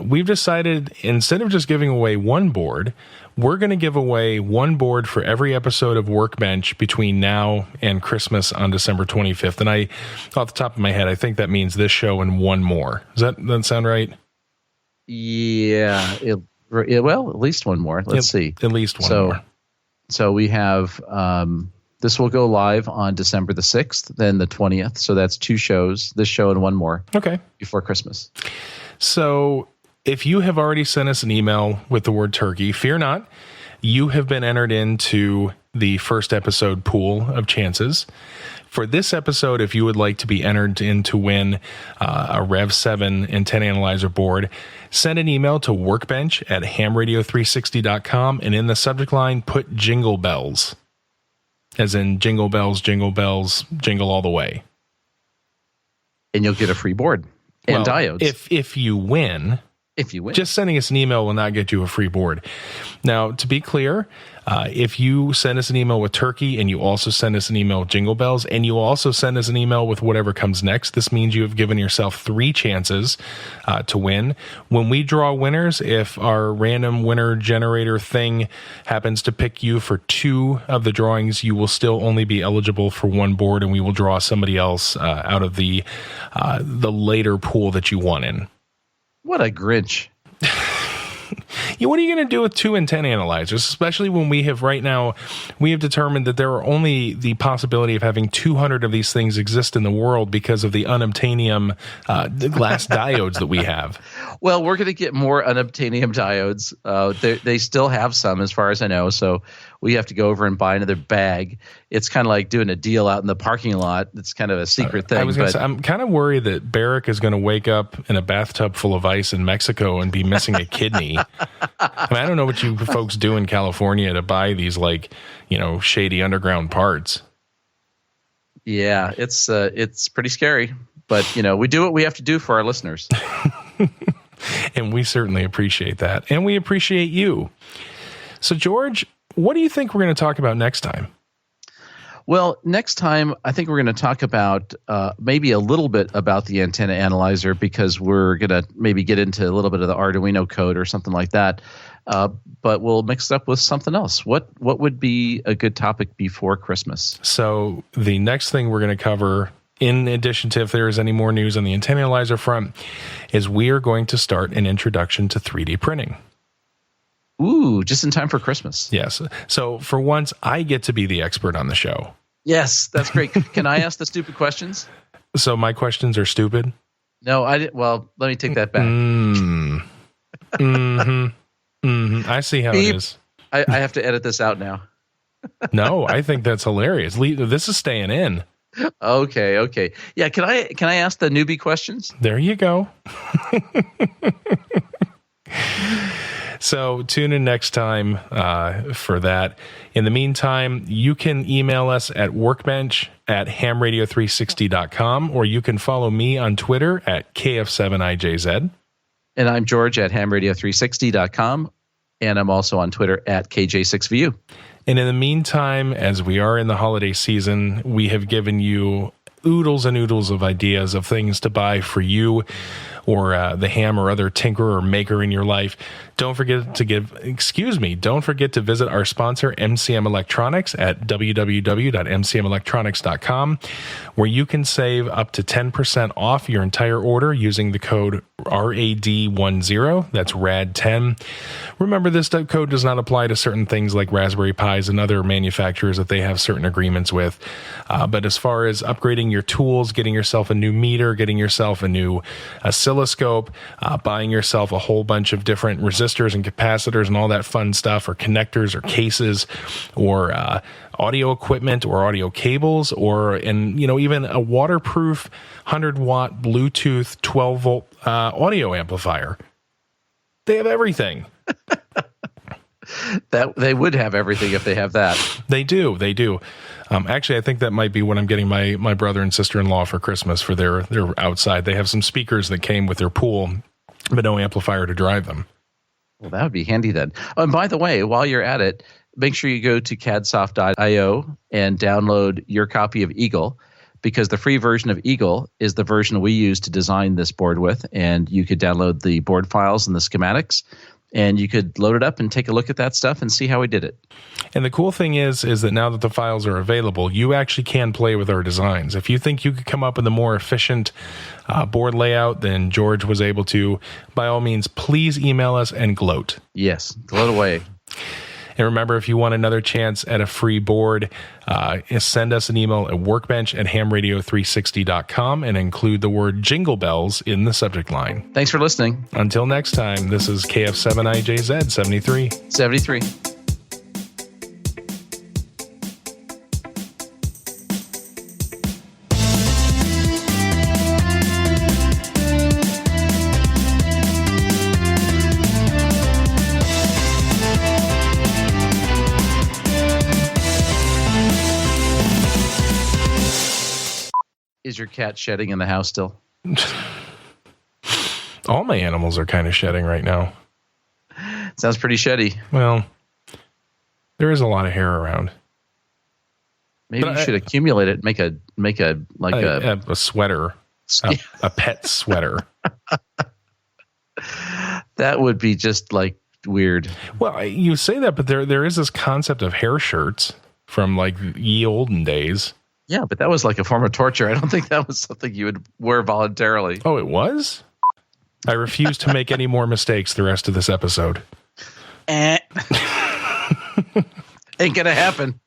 we've decided instead of just giving away one board, we're going to give away one board for every episode of Workbench between now and Christmas on December 25th. And I, off the top of my head, I think that means this show and one more. Does that sound right? Yeah. Well, at least one more. Let's see. At least one more. So we have, this will go live on December the 6th, then the 20th. So that's 2 shows, this show and one more. Okay. Before Christmas. So if you have already sent us an email with the word turkey, fear not. You have been entered into the first episode pool of chances. For this episode, if you would like to be entered in to win a Rev 7 antenna analyzer board, send an email to workbench@hamradio360.com, and in the subject line, put jingle bells, as in jingle bells, jingle all the way. And you'll get a free board and diodes. If you win. Just sending us an email will not get you a free board. Now, to be clear, if you send us an email with turkey and you also send us an email with jingle bells and you also send us an email with whatever comes next, this means you have given yourself 3 chances to win. When we draw winners, if our random winner generator thing happens to pick you for 2 of the drawings, you will still only be eligible for 1 board, and we will draw somebody else out of the later pool that you won in. What a Grinch. What are you going to do with 2 antenna analyzers, especially when we have determined that there are only the possibility of having 200 of these things exist in the world because of the unobtainium glass diodes that we have? Well, we're going to get more unobtainium diodes. They still have some, as far as I know, so we have to go over and buy another bag. It's kind of like doing a deal out in the parking lot. It's kind of a secret thing. I was going to say, I'm kind of worried that Barrick is going to wake up in a bathtub full of ice in Mexico and be missing a kidney. I mean, I don't know what you folks do in California to buy these, shady underground parts. Yeah, it's pretty scary, but we do what we have to do for our listeners. And we certainly appreciate that. And we appreciate you. So, George, what do you think we're going to talk about next time? Well, next time, I think we're going to talk about maybe a little bit about the antenna analyzer, because we're going to maybe get into a little bit of the Arduino code or something like that. But we'll mix it up with something else. What would be a good topic before Christmas? So the next thing we're going to cover, in addition to if there is any more news on the antenna analyzer front, is we are going to start an introduction to 3D printing. Ooh, just in time for Christmas. Yes. So for once, I get to be the expert on the show. Yes, that's great. Can I ask the stupid questions? So my questions are stupid? No, I didn't. Well, let me take that back. I see how it is. I have to edit this out now. No, I think that's hilarious. This is staying in. Okay. Yeah, can I ask the newbie questions? There you go. So tune in next time for that. In the meantime, you can email us at workbench@hamradio360.com, or you can follow me on Twitter at KF7IJZ. And I'm George at hamradio360.com, and I'm also on Twitter at KJ6VU. And in the meantime, as we are in the holiday season, we have given you oodles and oodles of ideas of things to buy for you or the ham or other tinkerer or maker in your life. Don't forget to visit our sponsor, MCM Electronics, at www.mcmelectronics.com, where you can save up to 10% off your entire order using the code RAD10. That's RAD10. Remember, this code does not apply to certain things like Raspberry Pis and other manufacturers that they have certain agreements with. But as far as upgrading your tools, getting yourself a new meter, getting yourself a new oscilloscope, buying yourself a whole bunch of different resistors and capacitors and all that fun stuff, or connectors or cases, or audio equipment or audio cables, or even a waterproof 100-watt Bluetooth 12-volt audio amplifier. They have everything. That they would have everything if they have that. They do. Actually, I think that might be what I'm getting my brother and sister-in-law for Christmas for their outside. They have some speakers that came with their pool, but no amplifier to drive them. Well, that would be handy then. Oh, and by the way, while you're at it, make sure you go to cadsoft.io and download your copy of Eagle, because the free version of Eagle is the version we use to design this board with, and you could download the board files and the schematics, and you could load it up and take a look at that stuff and see how we did it. And the cool thing is that now that the files are available, you actually can play with our designs. If you think you could come up with a more efficient board layout than George was able to, by all means, please email us and gloat. Yes, gloat away. And remember, if you want another chance at a free board, send us an email at workbench@hamradio360.com and include the word Jingle Bells in the subject line. Thanks for listening. Until next time, this is KF7IJZ 73. 73. Is your cat shedding in the house still? All my animals are kind of shedding right now. Sounds pretty sheddy. Well, there is a lot of hair around. Maybe you should accumulate it. Make a sweater, a pet sweater. That would be just like weird. Well, you say that, but there is this concept of hair shirts from like ye olden days. Yeah, but that was like a form of torture. I don't think that was something you would wear voluntarily. Oh, it was? I refuse to make any more mistakes the rest of this episode. Ain't gonna happen.